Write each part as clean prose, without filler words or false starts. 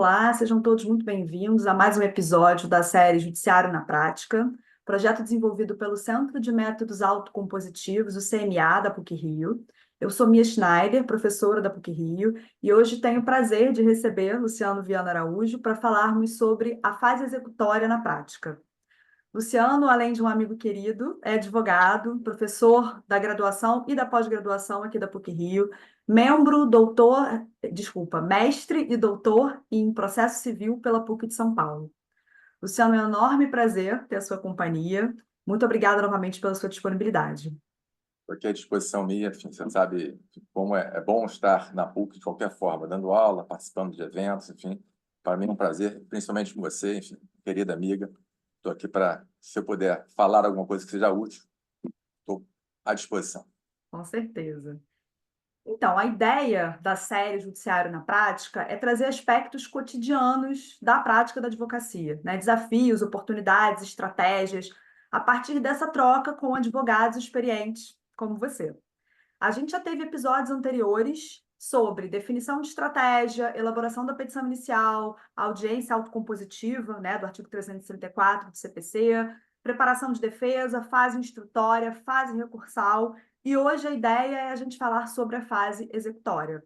olá, sejam todos muito bem-vindos a mais um episódio da série Judiciário na Prática, projeto desenvolvido pelo Centro de Métodos Autocompositivos, o CMA, da PUC-Rio. Eu sou Mia Schneider, professora da PUC-Rio, e hoje tenho o prazer de receber Luciano Viana Araújo para falarmos sobre a fase executória na prática. Luciano, além de um amigo querido, é advogado, professor da graduação e da pós-graduação aqui da PUC-Rio, mestre e doutor em processo civil pela PUC de São Paulo. Luciano, é um enorme prazer ter a sua companhia. Muito obrigada novamente pela sua disponibilidade. Estou aqui à disposição, Mia. Enfim, você sabe como é bom estar na PUC de qualquer forma, dando aula, participando de eventos, enfim. Para mim é um prazer, principalmente com você, enfim, querida amiga. Estou aqui para, se eu puder falar alguma coisa que seja útil, estou à disposição. Com certeza. Então, a ideia da série Judiciário na Prática é trazer aspectos cotidianos da prática da advocacia, né? Desafios, oportunidades, estratégias, a partir dessa troca com advogados experientes como você. A gente já teve episódios anteriores sobre definição de estratégia, elaboração da petição inicial, audiência autocompositiva, né, do artigo 334 do CPC, preparação de defesa, fase instrutória, fase recursal, e hoje a ideia é a gente falar sobre a fase executória.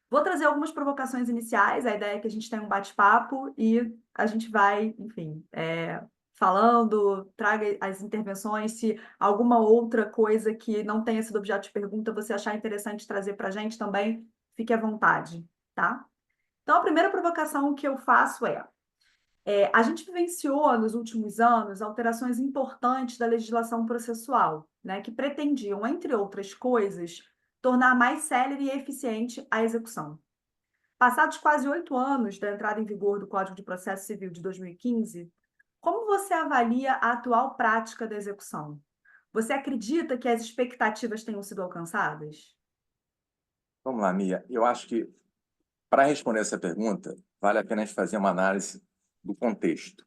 Vou trazer algumas provocações iniciais, a ideia é que a gente tenha um bate-papo e a gente vai, enfim, falando, traga as intervenções, se alguma outra coisa que não tenha sido objeto de pergunta você achar interessante trazer para a gente também, fique à vontade, tá? Então, a primeira provocação que eu faço a gente vivenciou nos últimos anos alterações importantes da legislação processual, né, que pretendiam, entre outras coisas, tornar mais célere e eficiente a execução. Passados quase 8 anos da entrada em vigor do Código de Processo Civil de 2015, como você avalia a atual prática da execução? Você acredita que as expectativas tenham sido alcançadas? Vamos lá, Mia. Eu acho que, para responder essa pergunta, vale a pena a gente fazer uma análise do contexto.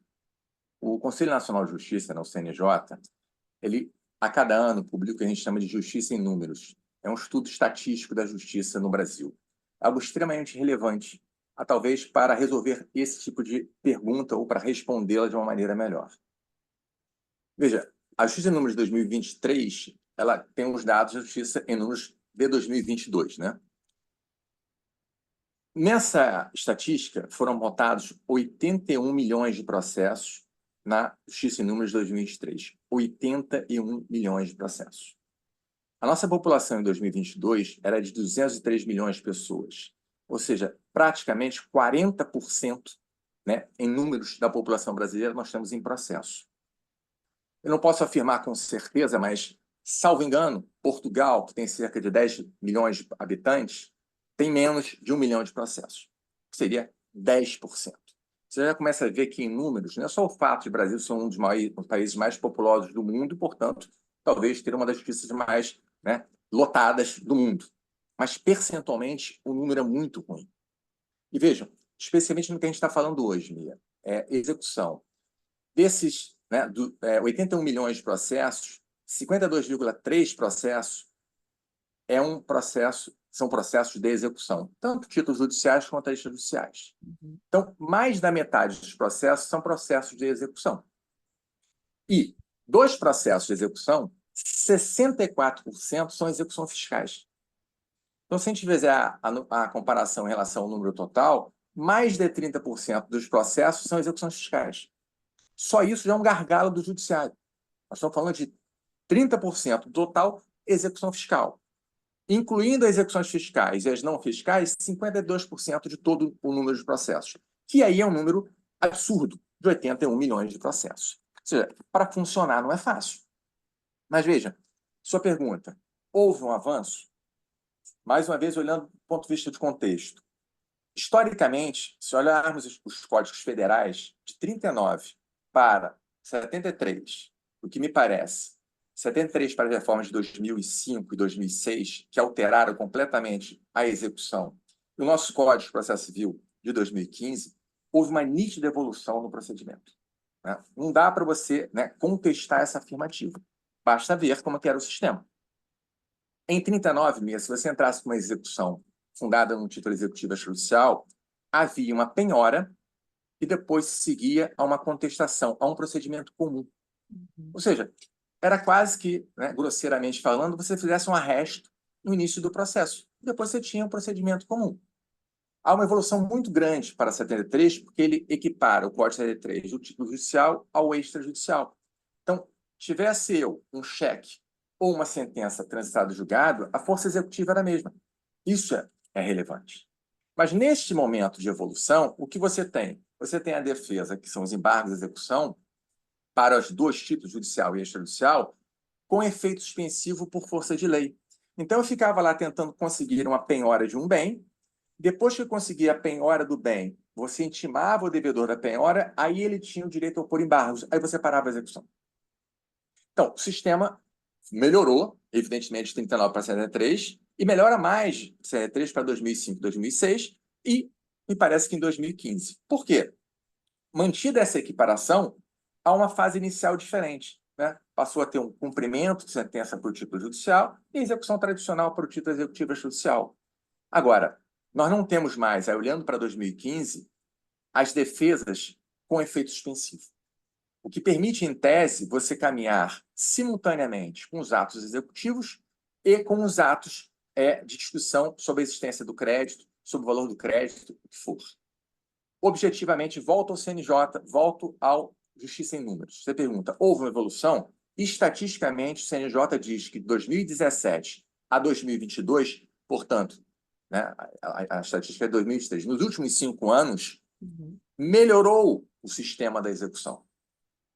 O Conselho Nacional de Justiça, o CNJ, ele, a cada ano, publica o que a gente chama de Justiça em Números. É um estudo estatístico da justiça no Brasil. Algo extremamente relevante, talvez para resolver esse tipo de pergunta ou para respondê-la de uma maneira melhor. Veja, a Justiça em Números de 2023, ela tem os dados da Justiça em Números de 2022, né? Nessa estatística, foram montados 81 milhões de processos na Justiça em Números de 2023. 81 milhões de processos. A nossa população em 2022 era de 203 milhões de pessoas, ou seja, praticamente 40%, né, em números da população brasileira nós temos em processo. Eu não posso afirmar com certeza, mas, salvo engano, Portugal, que tem cerca de 10 milhões de habitantes, tem menos de 1 milhão de processos, que seria 10%. Você já começa a ver que, em números, não é só o fato de Brasil ser um dos países mais populosos do mundo, e, portanto, talvez ter uma das justiças mais, né, lotadas do mundo. Mas, percentualmente, o número é muito ruim. E vejam, especialmente no que a gente está falando hoje, Mia, execução. Desses, né, 81 milhões de processos, 52,3 processos são processos de execução, tanto títulos judiciais quanto extrajudiciais. Então, mais da metade dos processos são processos de execução. E dos processos de execução, 64% são execuções fiscais. Então, se a gente fizer a comparação em relação ao número total, mais de 30% dos processos são execuções fiscais. Só isso já é um gargalo do judiciário. Nós estamos falando de 30% do total execução fiscal. Incluindo as execuções fiscais e as não fiscais, 52% de todo o número de processos. Que aí é um número absurdo, de 81 milhões de processos. Ou seja, para funcionar não é fácil. Mas veja, sua pergunta, houve um avanço? Mais uma vez, olhando do ponto de vista de contexto. Historicamente, se olharmos os códigos federais de 39 para 73, o que me parece, 73 para as reformas de 2005 e 2006, que alteraram completamente a execução, e o nosso Código de Processo Civil de 2015, houve uma nítida evolução no procedimento. Né? Não dá para você, né, contestar essa afirmativa. Basta ver como que era o sistema. Em 39, se você entrasse com uma execução fundada no título executivo extrajudicial, havia uma penhora e depois se seguia a uma contestação, a um procedimento comum. Ou seja, era quase que, né, grosseiramente falando, você fizesse um arresto no início do processo. Depois você tinha um procedimento comum. Há uma evolução muito grande para 73, porque ele equipara o Código 73 do título judicial ao extrajudicial. Então, tivesse eu um cheque ou uma sentença transitada do julgado, a força executiva era a mesma. Isso é relevante. Mas neste momento de evolução, o que você tem? Você tem a defesa, que são os embargos de execução, para os dois títulos, judicial e extrajudicial, com efeito suspensivo por força de lei. Então, eu ficava lá tentando conseguir uma penhora de um bem. Depois que eu conseguia a penhora do bem, você intimava o devedor da penhora, aí ele tinha o direito a opor embargos, aí você parava a execução. Então, o sistema melhorou, evidentemente, de 39 para 73, e melhora mais de 73 para 2005, 2006, e me parece que em 2015. Por quê? Mantida essa equiparação, há uma fase inicial diferente. Né? Passou a ter um cumprimento de sentença por título judicial e execução tradicional por título executivo judicial. Agora, nós não temos mais, aí, olhando para 2015, as defesas com efeito suspensivo. O que permite, em tese, você caminhar simultaneamente com os atos executivos e com os atos de discussão sobre a existência do crédito, sobre o valor do crédito, o que for. Objetivamente, volto ao CNJ, volto ao Justiça em Números. Você pergunta, houve uma evolução? Estatisticamente, o CNJ diz que de 2017 a 2022, portanto, né, a estatística é 2023, nos últimos 5 anos, melhorou o sistema da execução.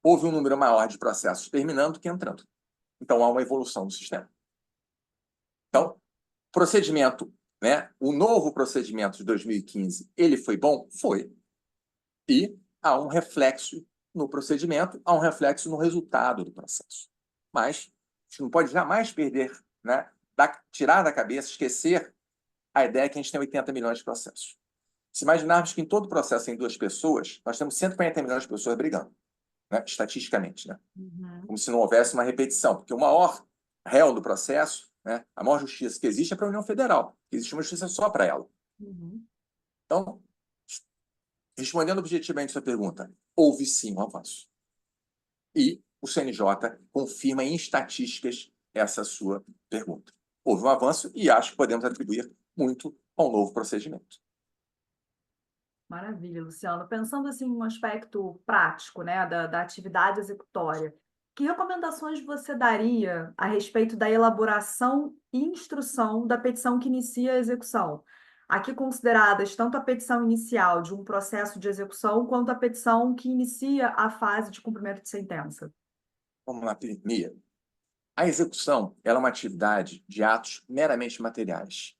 Houve um número maior de processos terminando do que entrando. Então, há uma evolução do sistema. Então, procedimento, né, o novo procedimento de 2015, ele foi bom? Foi. E há um reflexo no procedimento, há um reflexo no resultado do processo. Mas a gente não pode jamais perder, né, tirar da cabeça, esquecer a ideia que a gente tem 80 milhões de processos. Se imaginarmos que em todo processo tem 2 pessoas, nós temos 140 milhões de pessoas brigando, né, estatisticamente, né? Como se não houvesse uma repetição, porque o maior réu do processo, né, a maior justiça que existe é para a União Federal, existe uma justiça só para ela. Então, respondendo objetivamente a sua pergunta, houve sim um avanço. E o CNJ confirma em estatísticas essa sua pergunta. Houve um avanço e acho que podemos atribuir muito ao novo procedimento. Maravilha, Luciano. Pensando assim no aspecto prático, né, da atividade executória, que recomendações você daria a respeito da elaboração e instrução da petição que inicia a execução? Aqui consideradas tanto a petição inicial de um processo de execução, quanto a petição que inicia a fase de cumprimento de sentença. Vamos lá, Mia. A execução ela é uma atividade de atos meramente materiais.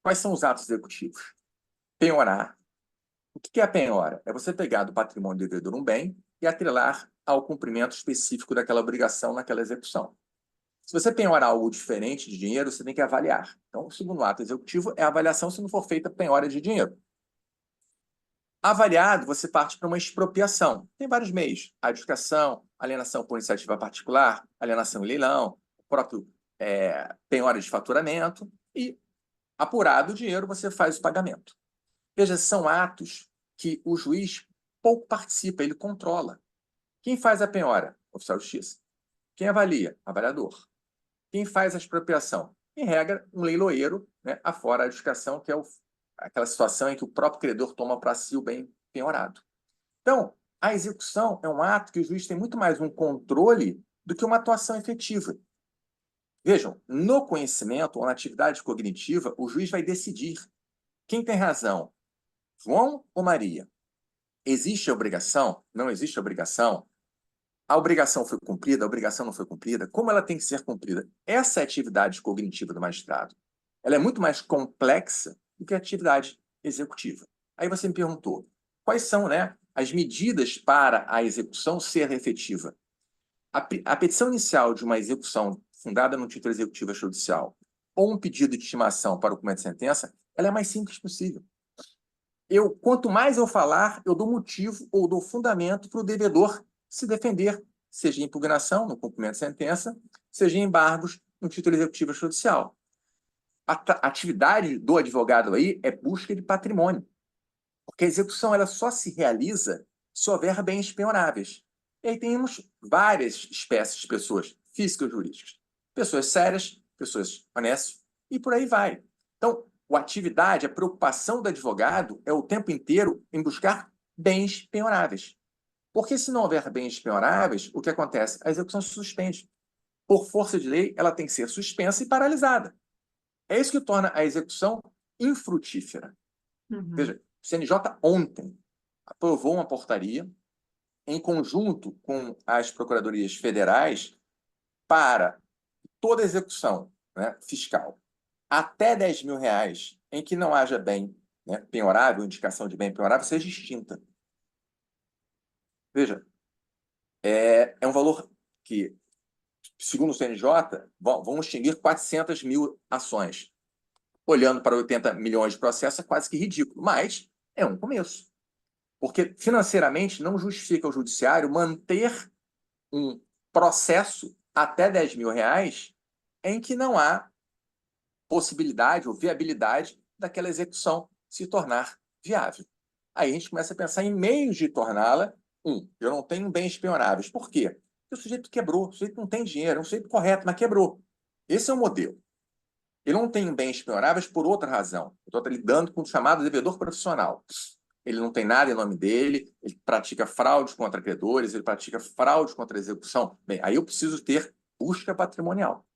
Quais são os atos executivos? Penhorar. O que é a penhora? É você pegar do patrimônio do devedor um bem e atrelar ao cumprimento específico daquela obrigação naquela execução. Se você penhorar algo diferente de dinheiro, você tem que avaliar. Então, o segundo ato executivo é a avaliação se não for feita penhora de dinheiro. Avaliado, você parte para uma expropriação. Tem vários meios. A adjudicação, alienação por iniciativa particular, alienação em leilão, o próprio penhora de faturamento e, apurado o dinheiro, você faz o pagamento. Veja, são atos que o juiz pouco participa, ele controla. Quem faz a penhora? Oficial de Justiça. Quem avalia? Avaliador. Quem faz a expropriação? Em regra, um leiloeiro, né, afora a adjudicação, que é aquela situação em que o próprio credor toma para si o bem penhorado. Então, a execução é um ato que o juiz tem muito mais um controle do que uma atuação efetiva. Vejam, no conhecimento ou na atividade cognitiva, o juiz vai decidir quem tem razão, João ou Maria. Existe a obrigação? Não existe a obrigação? A obrigação foi cumprida? A obrigação não foi cumprida? Como ela tem que ser cumprida? Essa é a atividade cognitiva do magistrado. Ela é muito mais complexa do que a atividade executiva. Aí você me perguntou, quais são, né, as medidas para a execução ser efetiva? A petição inicial de uma execução fundada no título executivo judicial ou um pedido de intimação para o cumprimento de sentença, ela é a mais simples possível. Quanto mais eu falar, eu dou motivo ou dou fundamento para o devedor se defender, seja em impugnação, no cumprimento de sentença, seja em embargos no título executivo judicial. A atividade do advogado aí é busca de patrimônio. Porque a execução ela só se realiza se houver bens penhoráveis. E aí temos várias espécies de pessoas, físicas e jurídicas. Pessoas sérias, pessoas honestas, e por aí vai. Então, a atividade, a preocupação do advogado é o tempo inteiro em buscar bens penhoráveis. Porque se não houver bens penhoráveis, o que acontece? A execução se suspende. Por força de lei, ela tem que ser suspensa e paralisada. É isso que torna a execução infrutífera. Veja, o CNJ ontem aprovou uma portaria em conjunto com as procuradorias federais para toda execução, né, fiscal até R$ 10.000 em que não haja bem, né, penhorável, indicação de bem penhorável, seja extinta. Veja, é um valor que, segundo o CNJ, vão extinguir 400 mil ações. Olhando para 80 milhões de processos, é quase que ridículo, mas é um começo. Porque financeiramente não justifica o judiciário manter um processo até R$ 10.000 em que não há possibilidade ou viabilidade daquela execução se tornar viável. Aí a gente começa a pensar em meios de torná-la. Eu não tenho bens penhoráveis. Por quê? Porque o sujeito quebrou, o sujeito não tem dinheiro, é um sujeito correto, mas quebrou. Esse é o modelo. Ele não tem bens penhoráveis por outra razão. Eu estou lidando com o chamado devedor profissional. Ele não tem nada em nome dele, ele pratica fraude contra credores, ele pratica fraude contra a execução. Bem, aí eu preciso ter busca patrimonial.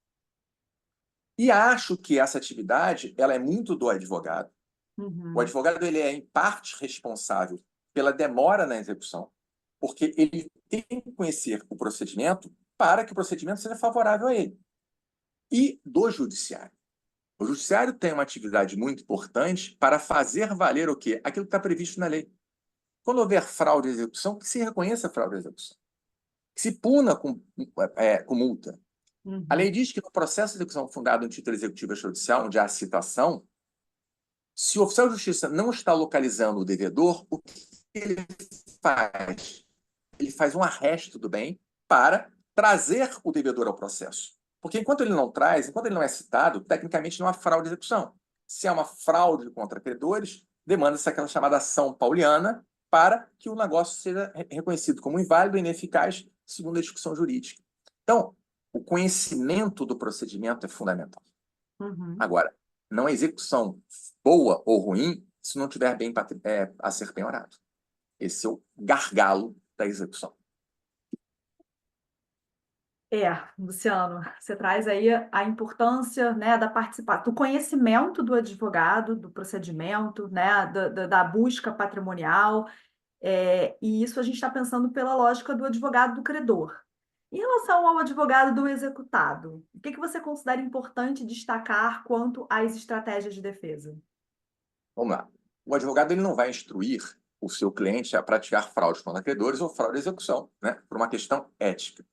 E acho que essa atividade ela é muito do advogado. O advogado ele é, em parte, responsável pela demora na execução, porque ele tem que conhecer o procedimento para que o procedimento seja favorável a ele. E do judiciário. O judiciário tem uma atividade muito importante para fazer valer o quê? Aquilo que está previsto na lei. Quando houver fraude à execução, que se reconheça a fraude à execução. Que se puna com multa. A lei diz que no processo de execução fundado no título executivo extrajudicial, onde há citação, se o oficial de justiça não está localizando o devedor, o que ele faz? Ele faz um arresto do bem para trazer o devedor ao processo. Porque enquanto ele não traz, enquanto ele não é citado, tecnicamente não há fraude de execução. Se há uma fraude contra credores, demanda-se aquela chamada ação pauliana para que o negócio seja reconhecido como inválido e ineficaz, segundo a discussão jurídica. Então, o conhecimento do procedimento é fundamental. Agora, não é execução boa ou ruim se não tiver bem a ser penhorado. Esse é o gargalo da execução. Luciano, você traz aí a importância, né, do conhecimento do advogado, do procedimento, né, da busca patrimonial, e isso a gente está pensando pela lógica do advogado do credor. Em relação ao advogado do executado, o que você considera importante destacar quanto às estratégias de defesa? Vamos lá. O advogado ele não vai instruir o seu cliente a praticar fraude contra credores ou fraude à execução, né, por uma questão ética.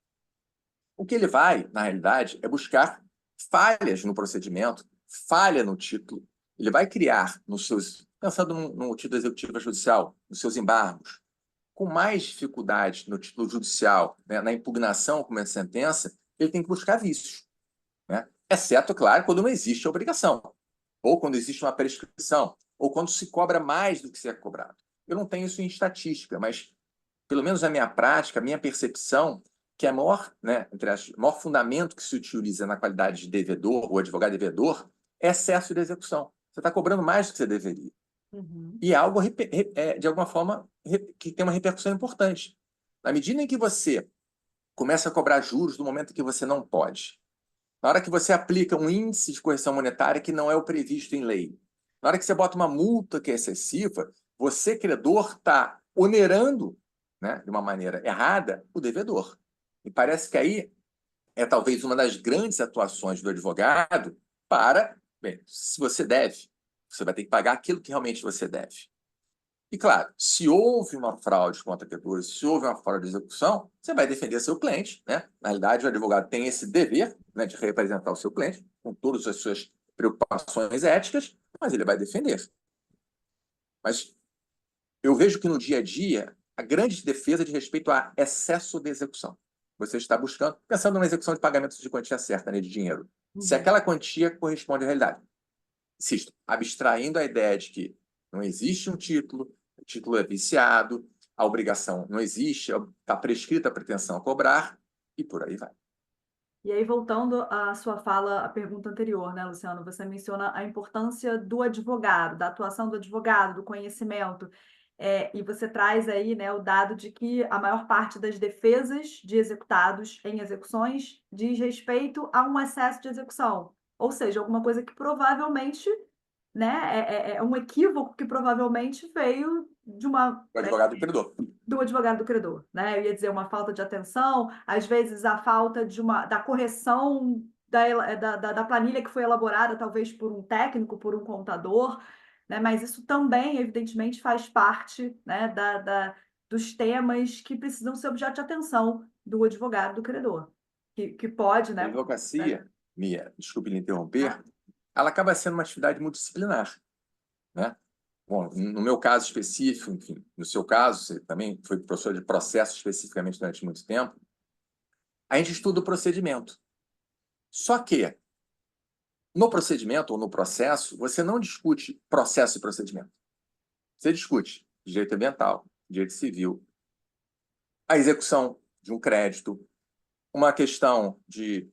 O que ele vai, na realidade, é buscar falhas no procedimento, falha no título. Ele vai criar pensando no título executivo judicial, nos seus embargos, com mais dificuldade no título judicial, né, na impugnação com uma sentença, ele tem que buscar vícios, né? Exceto, claro, quando não existe a obrigação, ou quando existe uma prescrição, ou quando se cobra mais do que se é cobrado. Eu não tenho isso em estatística, mas, pelo menos na minha prática, a minha percepção que é o maior fundamento que se utiliza na qualidade de devedor ou advogado devedor é excesso de execução. Você está cobrando mais do que você deveria. E é algo, de alguma forma, que tem uma repercussão importante. Na medida em que você começa a cobrar juros no momento em que você não pode, na hora que você aplica um índice de correção monetária que não é o previsto em lei, na hora que você bota uma multa que é excessiva, você, credor, está onerando, né, de uma maneira errada, o devedor. E parece que aí é talvez uma das grandes atuações do advogado bem, se você deve, você vai ter que pagar aquilo que realmente você deve. E, claro, se houve uma fraude contra credores, se houve uma fraude de execução, você vai defender seu cliente, né? Na realidade, o advogado tem esse dever, né, de representar o seu cliente, com todas as suas preocupações éticas, mas ele vai defender. Mas eu vejo que no dia a dia, a grande defesa diz respeito a excesso de execução. Você está buscando, pensando numa execução de pagamentos de quantia certa, né, de dinheiro. Se aquela quantia corresponde à realidade. Insisto, abstraindo a ideia de que não existe um título, título é viciado, a obrigação não existe, está prescrita a pretensão a cobrar, e por aí vai. E aí, voltando à sua fala, à pergunta anterior, né, Luciano? Você menciona a importância do advogado, da atuação do advogado, do conhecimento, e você traz aí, né, o dado de que a maior parte das defesas de executados em execuções diz respeito a um excesso de execução, ou seja, alguma coisa que provavelmente, né, é um equívoco que provavelmente veio de uma, O advogado do credor. do advogado do credor, né? Eu ia dizer uma falta de atenção, às vezes a falta da correção da planilha que foi elaborada, talvez por um técnico, por um contador, né? Mas isso também, evidentemente, faz parte, né, dos temas que precisam ser objeto de atenção do advogado do credor, que pode, A né? advocacia, Mia, desculpe lhe interromper, ela acaba sendo uma atividade multidisciplinar, né? Bom, no meu caso específico, enfim, no seu caso, você também foi professor de processo especificamente durante muito tempo, a gente estuda o procedimento. Só que, no procedimento ou no processo, você não discute processo e procedimento. Você discute direito ambiental, direito civil, a execução de um crédito, uma questão de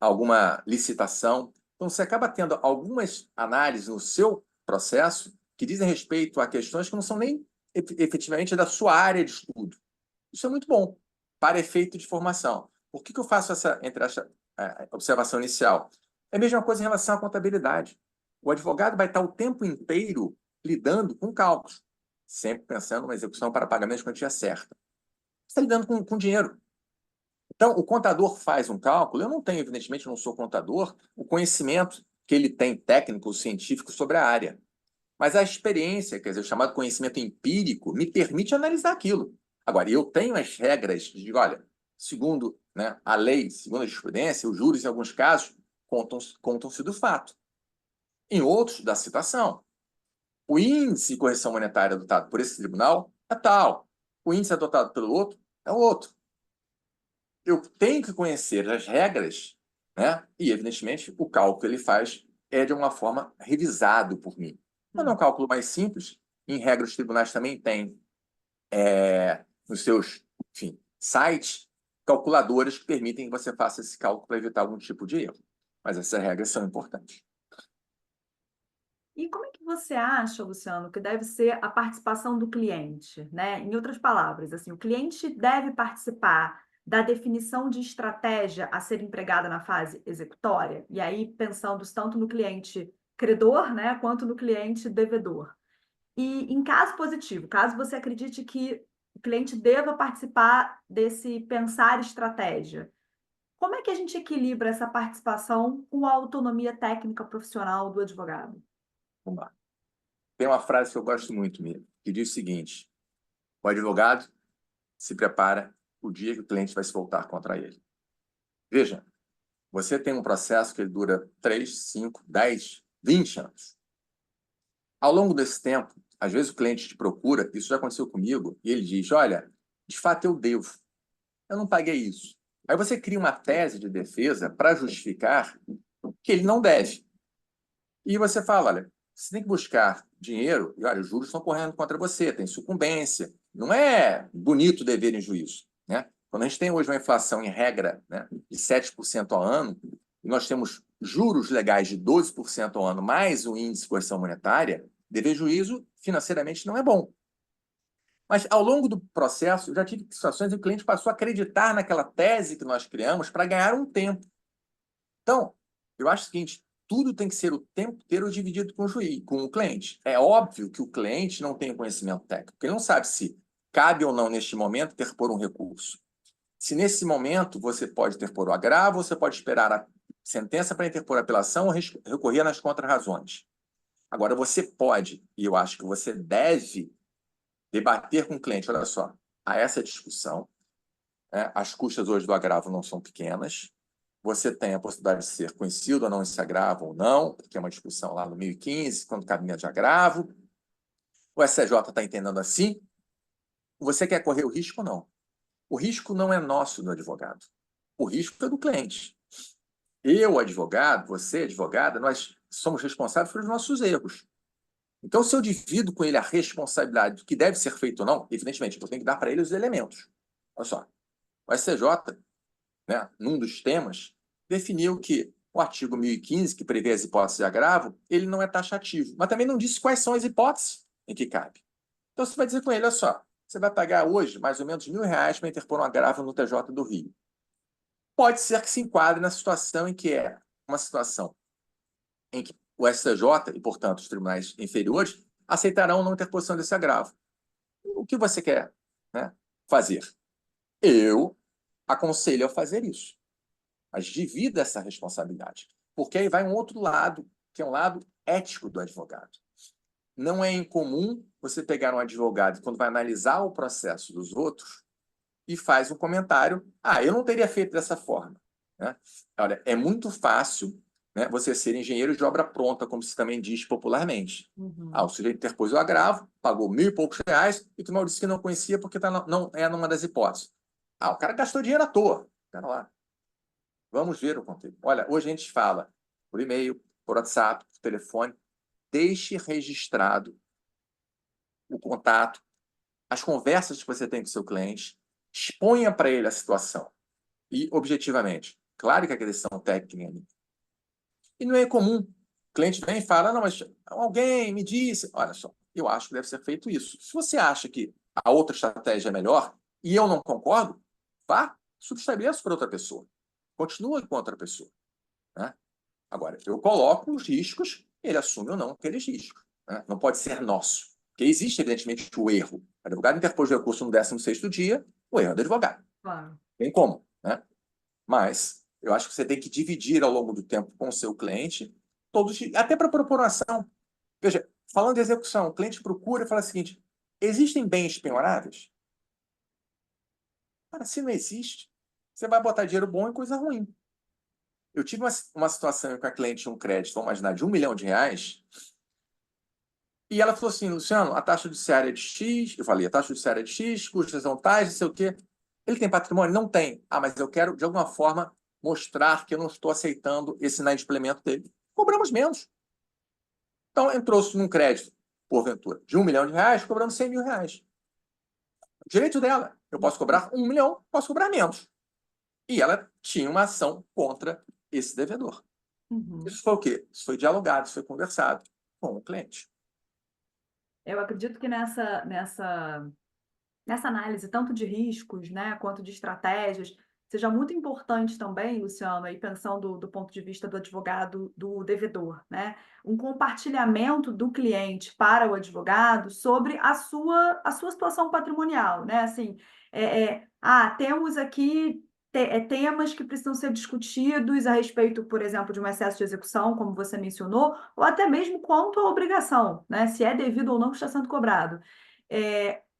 alguma licitação. Então, você acaba tendo algumas análises no seu processo que dizem respeito a questões que não são nem efetivamente da sua área de estudo. Isso é muito bom para efeito de formação. Por que eu faço essa observação inicial? É a mesma coisa em relação à contabilidade. O advogado vai estar o tempo inteiro lidando com cálculos, sempre pensando numa execução para pagamento de quantia certa. Você está lidando com dinheiro. Então, o contador faz um cálculo, eu não tenho, evidentemente, não sou contador, o conhecimento que ele tem técnico, científico sobre a área. Mas a experiência, quer dizer, o chamado conhecimento empírico, me permite analisar aquilo. Agora, eu tenho as regras de, olha, segundo, né, a lei, segundo a jurisprudência, os juros, em alguns casos, contam-se do fato. Em outros, da citação. O índice de correção monetária adotado por esse tribunal é tal. O índice adotado pelo outro é outro. Eu tenho que conhecer as regras, né? E, evidentemente, o cálculo que ele faz é de uma forma revisado por mim. Quando é um cálculo mais simples, em regra, os tribunais também têm nos seus, enfim, sites, calculadoras que permitem que você faça esse cálculo para evitar algum tipo de erro. Mas essas regras são importantes. E como é que você acha, Luciano, que deve ser a participação do cliente, né? Em outras palavras, assim, o cliente deve participar da definição de estratégia a ser empregada na fase executória? E aí, pensando tanto no cliente credor, né, quanto no cliente devedor. E em caso positivo, caso você acredite que o cliente deva participar desse pensar estratégia, como é que a gente equilibra essa participação com a autonomia técnica profissional do advogado? Vamos lá. Tem uma frase que eu gosto muito, Miriam, que diz o seguinte: o advogado se prepara o dia que o cliente vai se voltar contra ele. Veja, você tem um processo que dura 3, 5, 10, 20 anos. Ao longo desse tempo, às vezes o cliente te procura, isso já aconteceu comigo, e ele diz: olha, de fato eu devo, eu não paguei isso. Aí você cria uma tese de defesa para justificar que ele não deve. E você fala: olha, você tem que buscar dinheiro, e olha, os juros estão correndo contra você, tem sucumbência. Não é bonito dever em juízo, né? Quando a gente tem hoje uma inflação em regra, né, de 7% ao ano, e nós temos juros legais de 12% ao ano, mais o índice de correção monetária, dever juízo financeiramente não é bom. Mas, ao longo do processo, eu já tive situações em que o cliente passou a acreditar naquela tese que nós criamos para ganhar um tempo. Então, eu acho o seguinte: tudo tem que ser o tempo inteiro dividido com o juiz, com o cliente. É óbvio que o cliente não tem conhecimento técnico, ele não sabe se cabe ou não, neste momento, interpor um recurso. Se nesse momento você pode interpor o agravo, você pode esperar a sentença para interpor a apelação ou recorrer nas contrarrazões. Agora, você pode, e eu acho que você deve, debater com o cliente: olha só, há essa discussão, né? As custas hoje do agravo não são pequenas, você tem a possibilidade de ser conhecido ou não esse agravo ou não, porque é uma discussão lá no 2015, quando cabimento de agravo. O STJ está entendendo assim. Você quer correr o risco ou não? O risco não é nosso do advogado. O risco é do cliente. Eu, advogado, você, advogada, nós somos responsáveis pelos nossos erros. Então, se eu divido com ele a responsabilidade do que deve ser feito ou não, evidentemente, eu tenho que dar para ele os elementos. Olha só, o STJ, né, num dos temas, definiu que o artigo 1015, que prevê as hipóteses de agravo, ele não é taxativo, mas também não disse quais são as hipóteses em que cabe. Então, você vai dizer com ele, olha só, você vai pagar hoje mais ou menos R$ 1.000 para interpor um agravo no TJ do Rio. Pode ser que se enquadre na situação em que é uma situação em que o STJ e, portanto, os tribunais inferiores aceitarão não interposição desse agravo. O que você quer, né, fazer? Eu aconselho a fazer isso, mas divida essa responsabilidade, porque aí vai um outro lado, que é um lado ético do advogado. Não é incomum você pegar um advogado quando vai analisar o processo dos outros e faz um comentário: eu não teria feito dessa forma, né? Olha, é muito fácil, né, você ser engenheiro de obra pronta, como se também diz popularmente. O sujeito interpôs o agravo, pagou R$ 1.000 e poucos, e o tribunal disse que não conhecia porque não é numa das hipóteses. O cara gastou dinheiro à toa. Pera lá. Vamos ver o conteúdo. Olha, hoje a gente fala por e-mail, por WhatsApp, por telefone. Deixe registrado o contato, as conversas que você tem com o seu cliente, exponha para ele a situação. E, objetivamente, claro que a questão técnica. E não é comum. O cliente vem e fala: não, mas alguém me disse. Olha só, eu acho que deve ser feito isso. Se você acha que a outra estratégia é melhor e eu não concordo, vá, subestabeleça para outra pessoa. Continua com outra pessoa. Né? Agora, eu coloco os riscos, ele assume ou não aqueles riscos. Né? Não pode ser nosso. Porque existe, evidentemente, o erro. O advogado interpôs o recurso no 16º dia, o erro é do advogado. Claro. Tem como, né? Mas eu acho que você tem que dividir ao longo do tempo com o seu cliente, até para propor uma ação. Veja, falando de execução, o cliente procura e fala o seguinte: existem bens penhoráveis? Cara, se não existe, você vai botar dinheiro bom em coisa ruim. Eu tive uma situação com a cliente, um crédito, vamos imaginar, de R$ 1 milhão, e ela falou assim: Luciano, a taxa judiciária é de X. Eu falei: a taxa judiciária é de X, custos são tais, não sei o quê. Ele tem patrimônio? Não tem. Mas eu quero, de alguma forma, mostrar que eu não estou aceitando esse inadimplemento dele. Cobramos menos. Então, entrou-se num crédito, porventura, de R$ 1 milhão, cobrando R$ 100 mil. Direito dela. Eu posso cobrar 1 milhão, posso cobrar menos. E ela tinha uma ação contra esse devedor. Isso foi o quê? Isso foi dialogado, isso foi conversado com o cliente. Eu acredito que nessa análise, tanto de riscos, né, quanto de estratégias, seja muito importante também, Luciano, aí pensando do ponto de vista do advogado, do devedor, né, um compartilhamento do cliente para o advogado sobre a sua situação patrimonial, né, assim, temos aqui temas que precisam ser discutidos a respeito, por exemplo, de um excesso de execução, como você mencionou, ou até mesmo quanto à obrigação, né, se é devido ou não que está sendo cobrado.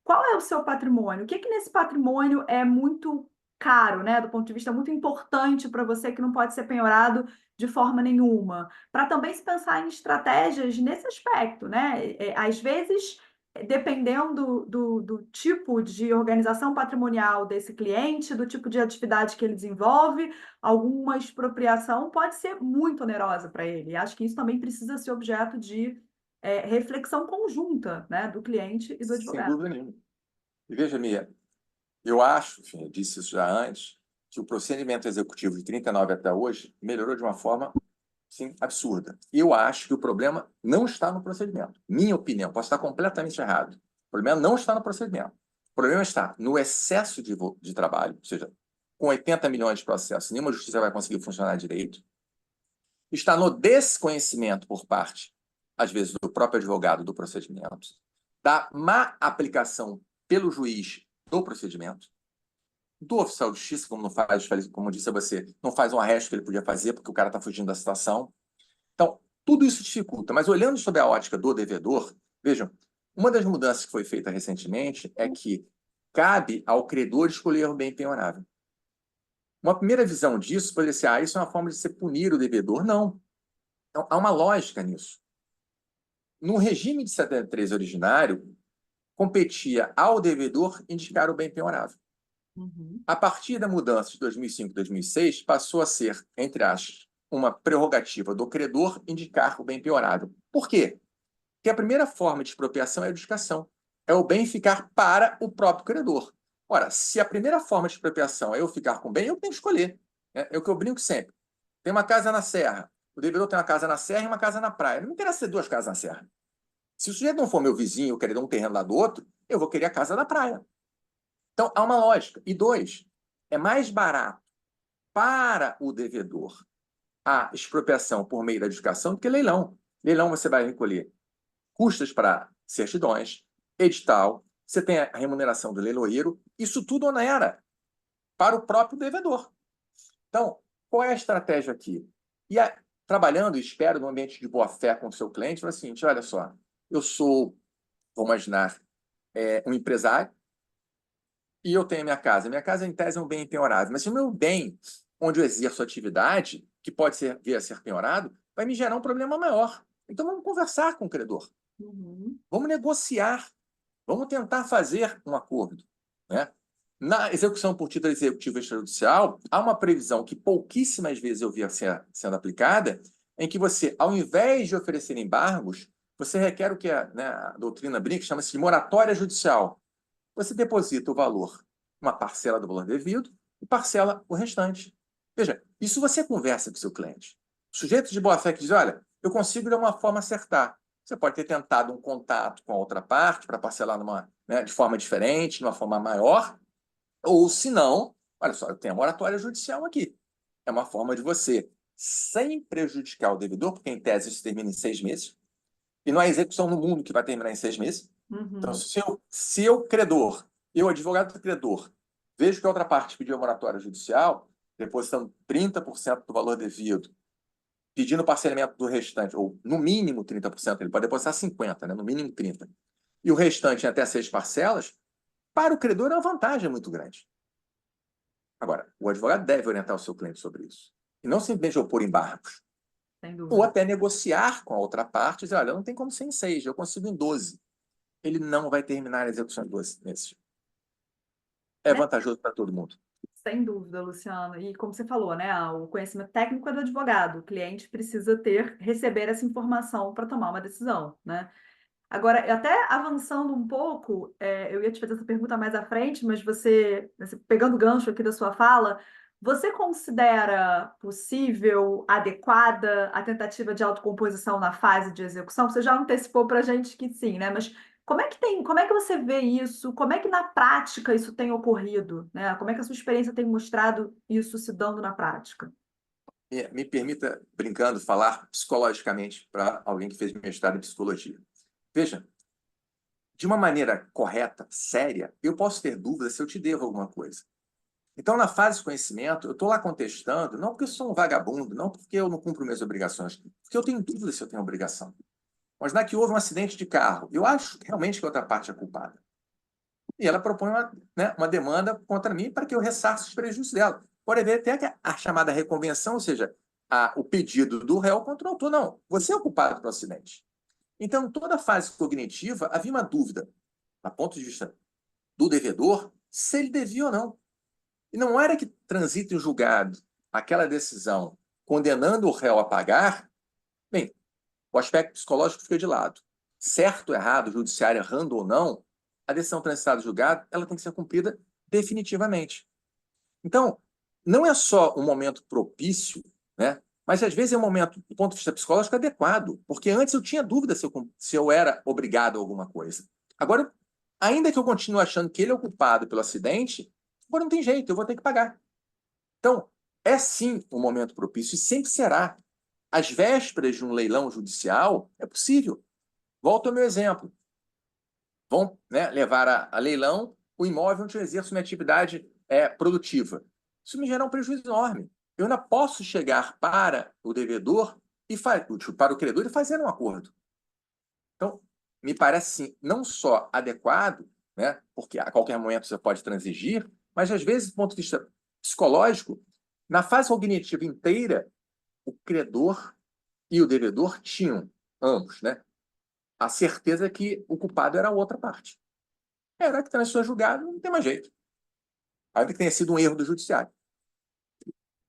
Qual é o seu patrimônio? O que nesse patrimônio é muito caro, né, do ponto de vista muito importante para você, que não pode ser penhorado de forma nenhuma? Para também se pensar em estratégias nesse aspecto, né? Às vezes, dependendo do tipo de organização patrimonial desse cliente, do tipo de atividade que ele desenvolve, alguma expropriação pode ser muito onerosa para ele. E acho que isso também precisa ser objeto de reflexão conjunta, né, do cliente e do Sem advogado. dúvida nenhuma. E veja, Mia, eu acho, enfim, eu disse isso já antes, que o procedimento executivo de 39 até hoje melhorou de uma forma, sim, absurda. E eu acho que o problema não está no procedimento. Minha opinião, posso estar completamente errado. O problema não está no procedimento. O problema está no excesso de trabalho, ou seja, com 80 milhões de processos, nenhuma justiça vai conseguir funcionar direito. Está no desconhecimento por parte, às vezes, do próprio advogado do procedimento, da má aplicação pelo juiz do procedimento, do oficial de justiça, como não faz, como disse a você, não faz um arresto que ele podia fazer porque o cara está fugindo da situação. Então, tudo isso dificulta. Mas olhando sobre a ótica do devedor, vejam, uma das mudanças que foi feita recentemente é que cabe ao credor escolher o bem penhorável. Uma primeira visão disso poderia ser: isso é uma forma de se punir o devedor. Não. Então, há uma lógica nisso. No regime de 73 originário, competia ao devedor indicar o bem penhorável. A partir da mudança de 2005 e 2006, passou a ser, entre aspas, uma prerrogativa do credor indicar o bem penhorável. Por quê? que a primeira forma de expropriação é a edificação. É o bem ficar para o próprio credor. Ora, se a primeira forma de expropriação é eu ficar com o bem, eu tenho que escolher. É o que eu brinco sempre. Tem uma casa na serra. O devedor tem uma casa na serra e uma casa na praia. Não me interessa ter duas casas na serra. Se o sujeito não for meu vizinho, eu querer dar um terreno lá do outro, eu vou querer a casa da praia. Então, há uma lógica. E dois, é mais barato para o devedor a expropriação por meio da edificação do que leilão. Leilão você vai recolher custas para certidões, edital, você tem a remuneração do leiloeiro, isso tudo onera para o próprio devedor. Então, qual é a estratégia aqui? Trabalhando, espero, num ambiente de boa-fé com o seu cliente, fala assim, olha só, eu sou, vou imaginar, um empresário, e eu tenho a minha casa. Minha casa, em tese, é um bem penhorável. Mas se o meu bem, onde eu exerço atividade, que pode vir a ser penhorado, vai me gerar um problema maior. Então, vamos conversar com o credor. Vamos negociar. Vamos tentar fazer um acordo. Né? Na execução por título executivo extrajudicial, há uma previsão que pouquíssimas vezes eu vi sendo aplicada, em que você, ao invés de oferecer embargos, você requer o que a doutrina brinca, chama-se de moratória judicial. Você deposita o valor, uma parcela do valor devido, e parcela o restante. Veja, isso você conversa com o seu cliente. O sujeito de boa-fé que diz, olha, eu consigo de uma forma acertar. Você pode ter tentado um contato com a outra parte para parcelar de forma diferente, de uma forma maior, ou se não, olha só, eu tenho a moratória judicial aqui. É uma forma de você, sem prejudicar o devedor, porque em tese isso termina em 6 meses, e não há execução no mundo que vai terminar em 6 meses. Então, se eu credor, eu advogado do credor, vejo que a outra parte pediu a moratória judicial, depositando 30% do valor devido, pedindo parcelamento do restante, ou no mínimo 30%, ele pode depositar 50%, no mínimo 30%, e o restante em até 6 parcelas, para o credor é uma vantagem muito grande. Agora, o advogado deve orientar o seu cliente sobre isso. E não simplesmente opor embargos. Ou até negociar com a outra parte, dizer, olha, não tem como ser em 6, eu consigo em 12. Ele não vai terminar a execução em 12 meses. É vantajoso para todo mundo. Sem dúvida, Luciano. E como você falou, né, o conhecimento técnico é do advogado. O cliente precisa receber essa informação para tomar uma decisão, né? Agora, até avançando um pouco, eu ia te fazer essa pergunta mais à frente, mas pegando o gancho aqui da sua fala, você considera possível, adequada a tentativa de autocomposição na fase de execução? Você já antecipou para a gente que sim, né? Mas como é que você vê isso? Como é que na prática isso tem ocorrido, né? Como é que a sua experiência tem mostrado isso se dando na prática? Me permita, brincando, falar psicologicamente para alguém que fez mestrado em psicologia. Veja, de uma maneira correta, séria, eu posso ter dúvidas se eu te devo alguma coisa. Então, na fase de conhecimento, eu estou lá contestando, não porque eu sou um vagabundo, não porque eu não cumpro minhas obrigações, porque eu tenho dúvida se eu tenho obrigação. Mas não é que houve um acidente de carro. Eu acho realmente que a outra parte é culpada. E ela propõe uma demanda contra mim para que eu ressarça os prejuízos dela. Pode haver até a chamada reconvenção, ou seja, o pedido do réu contra o autor. Não, você é o culpado pelo acidente. Então, em toda a fase cognitiva, havia uma dúvida, do ponto de vista do devedor, se ele devia ou não. E não era que transita em julgado aquela decisão condenando o réu a pagar. Bem, o aspecto psicológico fica de lado. Certo ou errado, judiciário errando ou não, a decisão transitada em julgado, ela tem que ser cumprida definitivamente. Então, não é só um momento propício, né? Mas às vezes é um momento, do ponto de vista psicológico, adequado, porque antes eu tinha dúvida se eu era obrigado a alguma coisa. Agora, ainda que eu continue achando que ele é o culpado pelo acidente, agora não tem jeito, eu vou ter que pagar. Então, é sim um momento propício e sempre será. Às vésperas de um leilão judicial, é possível. Volto ao meu exemplo. Vão, levar a leilão o imóvel onde eu exerço minha atividade produtiva. Isso me gera um prejuízo enorme. Eu ainda posso chegar para o devedor para o credor e fazer um acordo. Então, me parece sim, não só adequado, porque a qualquer momento você pode transigir, mas às vezes, do ponto de vista psicológico, na fase cognitiva inteira, o credor e o devedor tinham, ambos, a certeza que o culpado era a outra parte. Era que transitou julgado, não tem mais jeito. Ainda que tenha sido um erro do judiciário.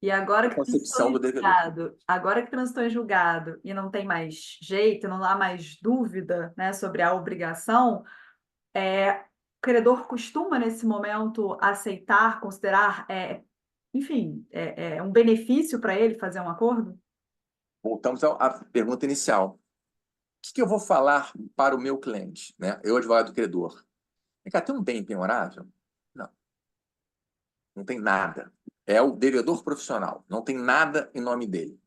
E agora a que transitou concepção em do devedor. julgado, agora que transitou em julgado e não tem mais jeito, não há mais dúvida, né, sobre a obrigação, o credor costuma, nesse momento, aceitar, considerar, enfim, um benefício para ele fazer um acordo? Voltamos à pergunta inicial. O que eu vou falar para o meu cliente, né? Eu, advogado do credor. Vem cá, tem um bem penhorável? Não, não tem nada. É o devedor profissional. Não tem nada em nome dele.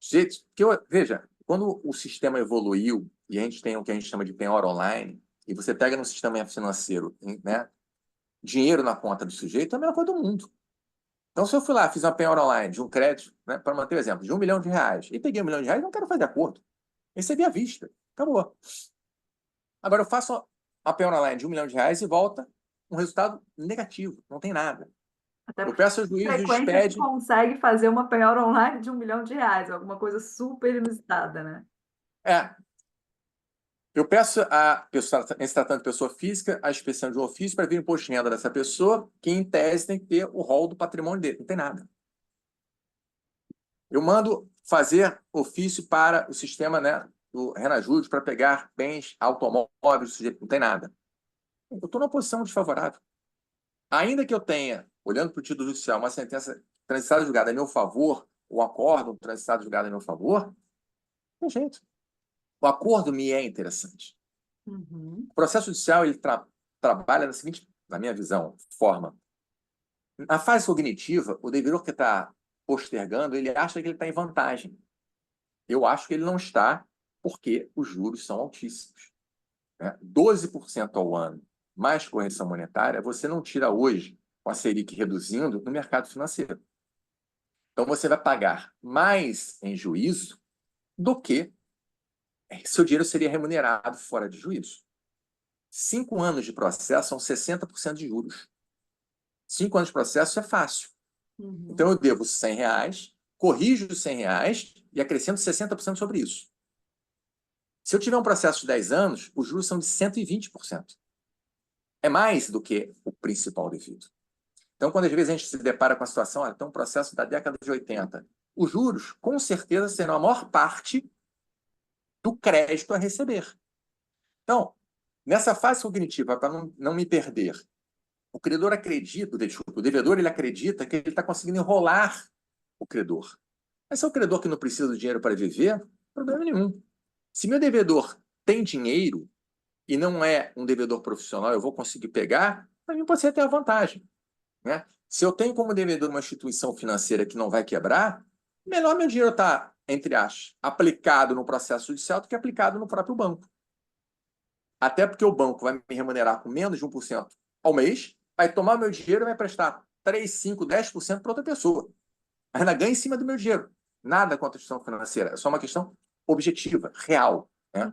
Gente, veja, quando o sistema evoluiu e a gente tem o que a gente chama de penhora online, e você pega no sistema financeiro, né, dinheiro na conta do sujeito, é a melhor coisa do mundo. Então, se eu fui lá, fiz uma penhora online de um crédito, né, para manter o exemplo, de R$ 1 milhão, e peguei R$ 1 milhão, não quero fazer acordo. Recebi à vista. Acabou. Agora, eu faço a penhora online de R$ 1 milhão e volta um resultado negativo. Não tem nada. Até Eu porque peço ao com juiz, o juiz frequência se pede. consegue fazer uma penhora online de R$ 1 milhão, alguma coisa super inusitada, né? É, eu peço a pessoa, em se tratando de pessoa física, a inspeção de um ofício para ver o imposto de renda dessa pessoa, que em tese tem que ter o rol do patrimônio dele. Não tem nada. Eu mando fazer ofício para o sistema, né, do Renajude para pegar bens automóveis do sujeito. Não tem nada. Eu estou numa posição desfavorável. Ainda que eu tenha, olhando para o título judicial, uma sentença transitada julgada em meu favor, o acordo transitado julgado em meu favor, não tem jeito. O acordo me é interessante. Uhum. O processo judicial ele trabalha na seguinte, na minha visão, forma. Na fase cognitiva, o devedor que está postergando, ele acha que ele está em vantagem. Eu acho que ele não está, porque os juros são altíssimos, né? 12% ao ano, mais correção monetária, você não tira hoje, com a Selic reduzindo, no mercado financeiro. Então, você vai pagar mais em juízo do que seu dinheiro seria remunerado fora de juízo. 5 anos de processo são 60% de juros. 5 anos de processo é fácil. Então, Uhum. eu devo R$ 100, corrijo os R$ 100 e acrescento 60% sobre isso. Se eu tiver um processo de 10 anos, os juros são de 120%. É mais do que o principal devido. Então, quando às vezes a gente se depara com a situação, tem um processo da década de 80, os juros, com certeza, serão a maior parte do crédito a receber. Então, nessa fase cognitiva, para não me perder, o credor acredita, desculpa, o devedor ele acredita que ele está conseguindo enrolar o credor. Mas se é o credor que não precisa do dinheiro para viver, problema nenhum. Se meu devedor tem dinheiro e não é um devedor profissional, eu vou conseguir pegar, para mim pode ser até a vantagem, né? Se eu tenho como devedor uma instituição financeira que não vai quebrar, melhor meu dinheiro estar, entre aspas, aplicado no processo judicial do que aplicado no próprio banco. Até porque o banco vai me remunerar com menos de 1% ao mês, vai tomar meu dinheiro e vai prestar 3, 5, 10% para outra pessoa. Ainda ganha em cima do meu dinheiro. Nada contra a instituição financeira. É só uma questão objetiva, real, né?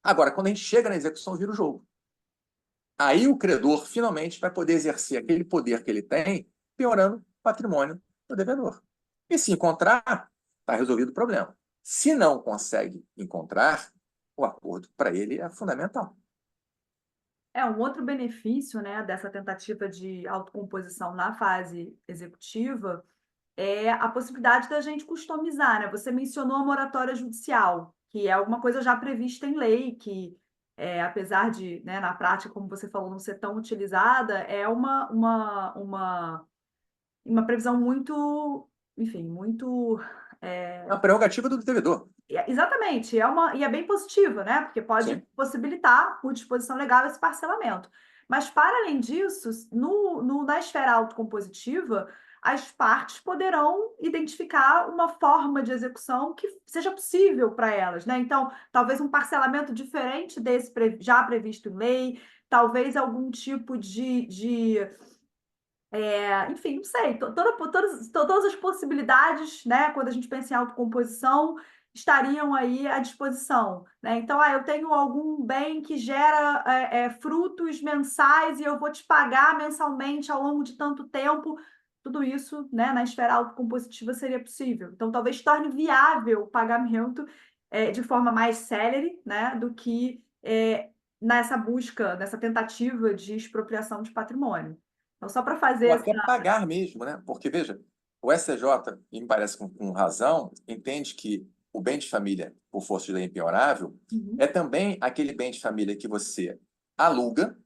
Agora, quando a gente chega na execução, vira o jogo. Aí o credor finalmente vai poder exercer aquele poder que ele tem, piorando o patrimônio do devedor. E se encontrar, está resolvido o problema. Se não consegue encontrar, o acordo para ele é fundamental. Um outro benefício, né, dessa tentativa de autocomposição na fase executiva é a possibilidade da gente customizar, né? Você mencionou a moratória judicial, que é alguma coisa já prevista em lei, que apesar de, né, na prática, como você falou, não ser tão utilizada, é uma previsão muito, enfim, muito É uma prerrogativa do devedor. exatamente, e é bem positiva, né? Porque pode Sim. possibilitar, por disposição legal, esse parcelamento. Mas, para além disso, na esfera autocompositiva, as partes poderão identificar uma forma de execução que seja possível para elas, né? Então, talvez um parcelamento diferente desse já previsto em lei, talvez algum tipo enfim, não sei, todas as possibilidades, né, quando a gente pensa em autocomposição, estariam aí à disposição, né? Então, eu tenho algum bem que gera frutos mensais e eu vou te pagar mensalmente ao longo de tanto tempo. Tudo isso, né, na esfera autocompositiva seria possível. Então, talvez torne viável o pagamento de forma mais célere, né, do que nessa busca, nessa tentativa de expropriação de patrimônio. Então, só para fazer Ou essa. até pagar mesmo, né? Porque, veja, o STJ, e me parece com razão, entende que o bem de família, por força de lei impenhorável, é também aquele bem de família que você aluga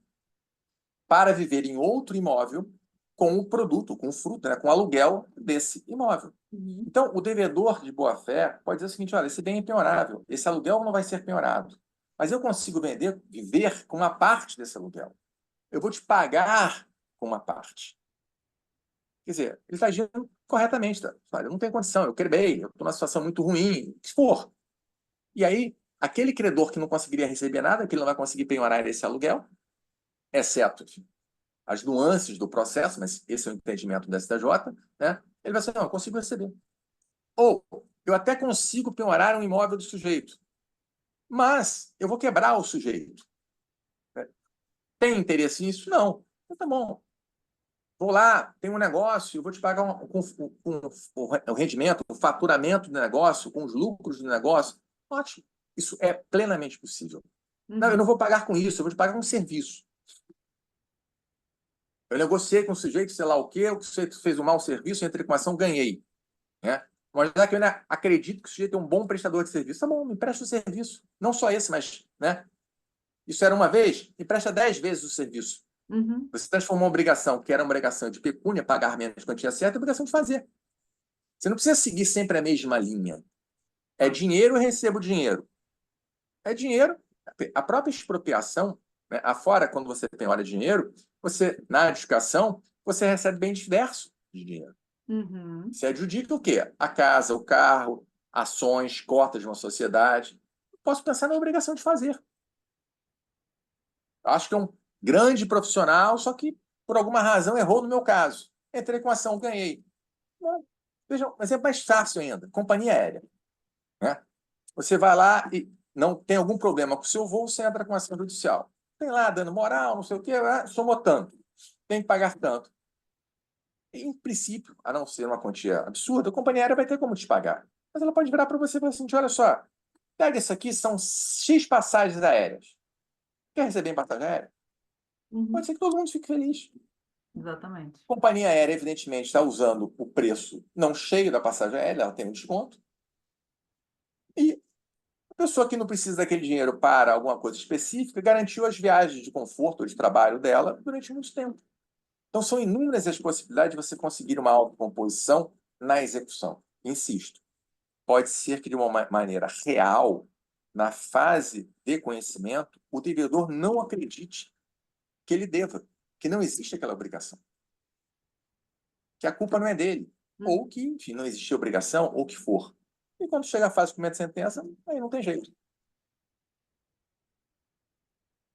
para viver em outro imóvel com o produto, com o fruto, né, com o aluguel desse imóvel. Então, o devedor de boa-fé pode dizer o seguinte: olha, esse bem é penhorável, esse aluguel não vai ser penhorado, mas eu consigo viver com uma parte desse aluguel. Eu vou te pagar com uma parte. Quer dizer, ele está agindo corretamente. Tá? Olha, eu não tenho condição, eu quebrei, eu estou numa situação muito ruim, o que for. E aí, aquele credor que não conseguiria receber nada, que ele não vai conseguir penhorar esse aluguel, exceto, enfim, as nuances do processo, mas esse é o entendimento da STJ, né? Ele vai dizer: não, eu consigo receber. Ou eu até consigo penhorar um imóvel do sujeito, mas eu vou quebrar o sujeito. Tem interesse nisso? Não. Então, tá bom. Vou lá, tem um negócio, eu vou te pagar com o rendimento, o faturamento do negócio, com os lucros do negócio. Ótimo. Isso é plenamente possível. Não, eu não vou pagar com isso, eu vou te pagar com um serviço. Eu negociei com o sujeito, sei lá o quê, o sujeito fez um mau serviço, entrei com uma ação, ganhei. Né? Mas já que eu ainda acredito que o sujeito é um bom prestador de serviço, tá bom, me presta o serviço. Não só esse, mas, né? Isso era uma vez, me presta 10 vezes o serviço. Você transformou uma obrigação, que era uma obrigação de pecúnia, pagar menos quantia certa, em obrigação de fazer. Você não precisa seguir sempre a mesma linha. É dinheiro, eu recebo dinheiro. É dinheiro. A própria expropriação, né, afora, quando você penhora dinheiro, você, na adjudicação, você recebe bem diverso de dinheiro. Você adjudica o quê? A casa, o carro, ações, cotas de uma sociedade. Posso pensar na obrigação de fazer. Acho que é um grande profissional, só que, por alguma razão, errou no meu caso. Entrei com ação, ganhei. Bom, veja, mas é mais fácil ainda. Companhia aérea. Né? Você vai lá e não tem algum problema com o seu voo, você entra com ação judicial. Tem lá dano moral, não sei o quê, somou tanto. Tem que pagar tanto. Em princípio, a não ser uma quantia absurda, a companhia aérea vai ter como te pagar. Mas ela pode virar para você e falar assim: olha só, pega isso aqui, são X passagens aéreas. Quer receber em passagem aérea? Pode ser que todo mundo fique feliz. Exatamente. A companhia aérea, evidentemente, está usando o preço não cheio da passagem aérea, ela tem um desconto. E a pessoa que não precisa daquele dinheiro para alguma coisa específica garantiu as viagens de conforto ou de trabalho dela durante muito tempo. Então, são inúmeras as possibilidades de você conseguir uma autocomposição na execução. Insisto, pode ser que, de uma maneira real, na fase de conhecimento, o devedor não acredite que ele deva, que não existe aquela obrigação, que a culpa não é dele, ou que, enfim, não existe obrigação, ou que for. E quando chega a fase de cumprimento de sentença, aí não tem jeito.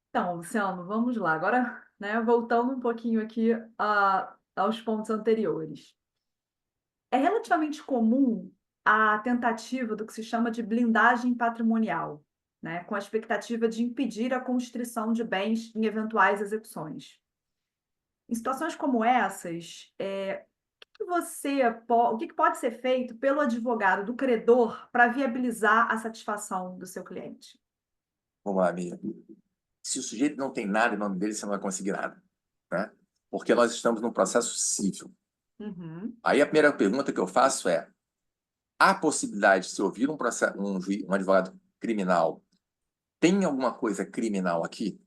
Então, Luciano, vamos lá. Agora, né, voltando um pouquinho aqui aos pontos anteriores. É relativamente comum a tentativa do que se chama de blindagem patrimonial, né, com a expectativa de impedir a constrição de bens em eventuais execuções. Em situações como essas, o que pode ser feito pelo advogado do credor para viabilizar a satisfação do seu cliente? Vamos lá, Mia. Se o sujeito não tem nada em nome dele, você não vai conseguir nada. Né? Porque nós estamos num processo civil. Aí a primeira pergunta que eu faço é: há possibilidade de se ouvir um advogado criminal? Tem alguma coisa criminal aqui?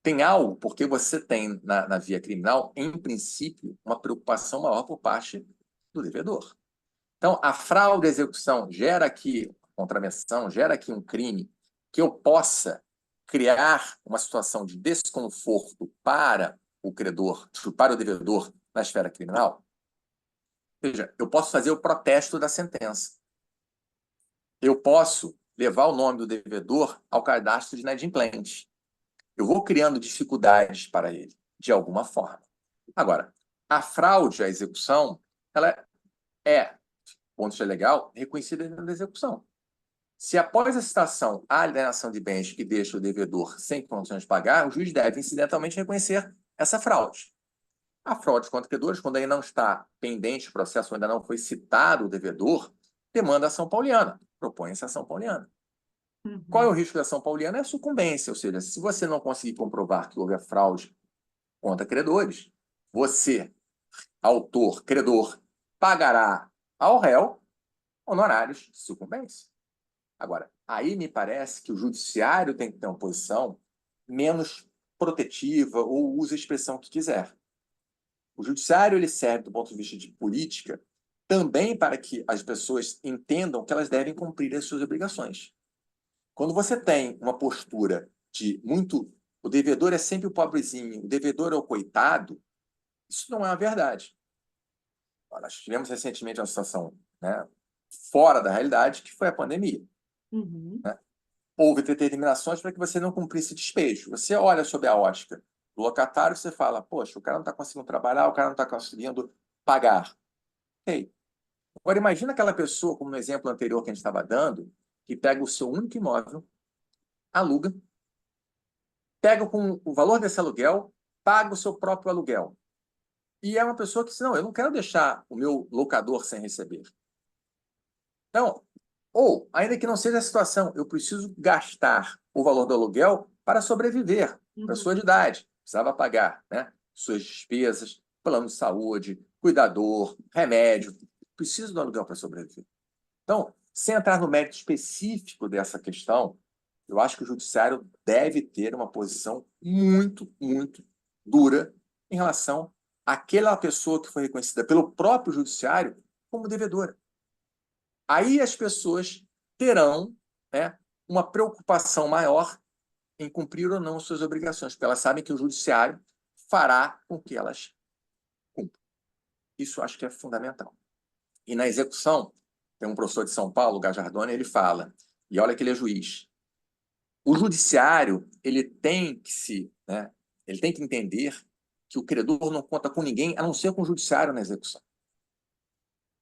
Tem algo, porque você tem na via criminal, em princípio, uma preocupação maior por parte do devedor. Então, a fraude à execução gera aqui contravenção, gera aqui um crime que eu possa criar uma situação de desconforto para o credor, para o devedor na esfera criminal. Veja, eu posso fazer o protesto da sentença. Eu posso levar o nome do devedor ao cadastro de inadimplente. Eu vou criando dificuldades para ele, de alguma forma. Agora, a fraude à execução, ela é, ponto legal, reconhecida dentro da execução. Se após a citação há alienação de bens que deixa o devedor sem condições de pagar, o juiz deve incidentalmente reconhecer essa fraude. A fraude contra credores, quando ainda não está pendente o processo, ainda não foi citado o devedor, demanda ação pauliana, propõe-se ação pauliana. Qual é o risco da ação pauliana? É a sucumbência, ou seja, se você não conseguir comprovar que houve a fraude contra credores, você, autor, credor, pagará ao réu honorários de sucumbência. Agora, aí me parece que o judiciário tem que ter uma posição menos protetiva ou use a expressão que quiser. O judiciário ele serve, do ponto de vista de política, também para que as pessoas entendam que elas devem cumprir as suas obrigações. Quando você tem uma postura de muito o devedor é sempre o pobrezinho, o devedor é o coitado, isso não é uma verdade. Nós tivemos recentemente uma situação, né, fora da realidade, que foi a pandemia. Uhum. Né? Houve determinações para que você não cumprisse despejo. Você olha sob a ótica do locatário e você fala, poxa, o cara não está conseguindo trabalhar, o cara não está conseguindo pagar. Ok. Agora, imagina aquela pessoa, como no exemplo anterior que a gente estava dando, que pega o seu único imóvel, aluga, pega com o valor desse aluguel, paga o seu próprio aluguel. E é uma pessoa que diz, não, eu não quero deixar o meu locador sem receber. Então, ou, ainda que não seja a situação, eu preciso gastar o valor do aluguel para sobreviver. Pessoa de idade, precisava pagar, né, suas despesas, plano de saúde, cuidador, remédio. Preciso do aluguel para sobreviver. Então, sem entrar no mérito específico dessa questão, eu acho que o judiciário deve ter uma posição muito, muito dura em relação àquela pessoa que foi reconhecida pelo próprio judiciário como devedora. Aí as pessoas terão, né, uma preocupação maior em cumprir ou não suas obrigações, porque elas sabem que o judiciário fará com que elas cumpram. Isso eu acho que é fundamental. E na execução, tem um professor de São Paulo, Gajardoni, ele fala, e olha que ele é juiz, o judiciário ele tem que entender que o credor não conta com ninguém, a não ser com o judiciário na execução.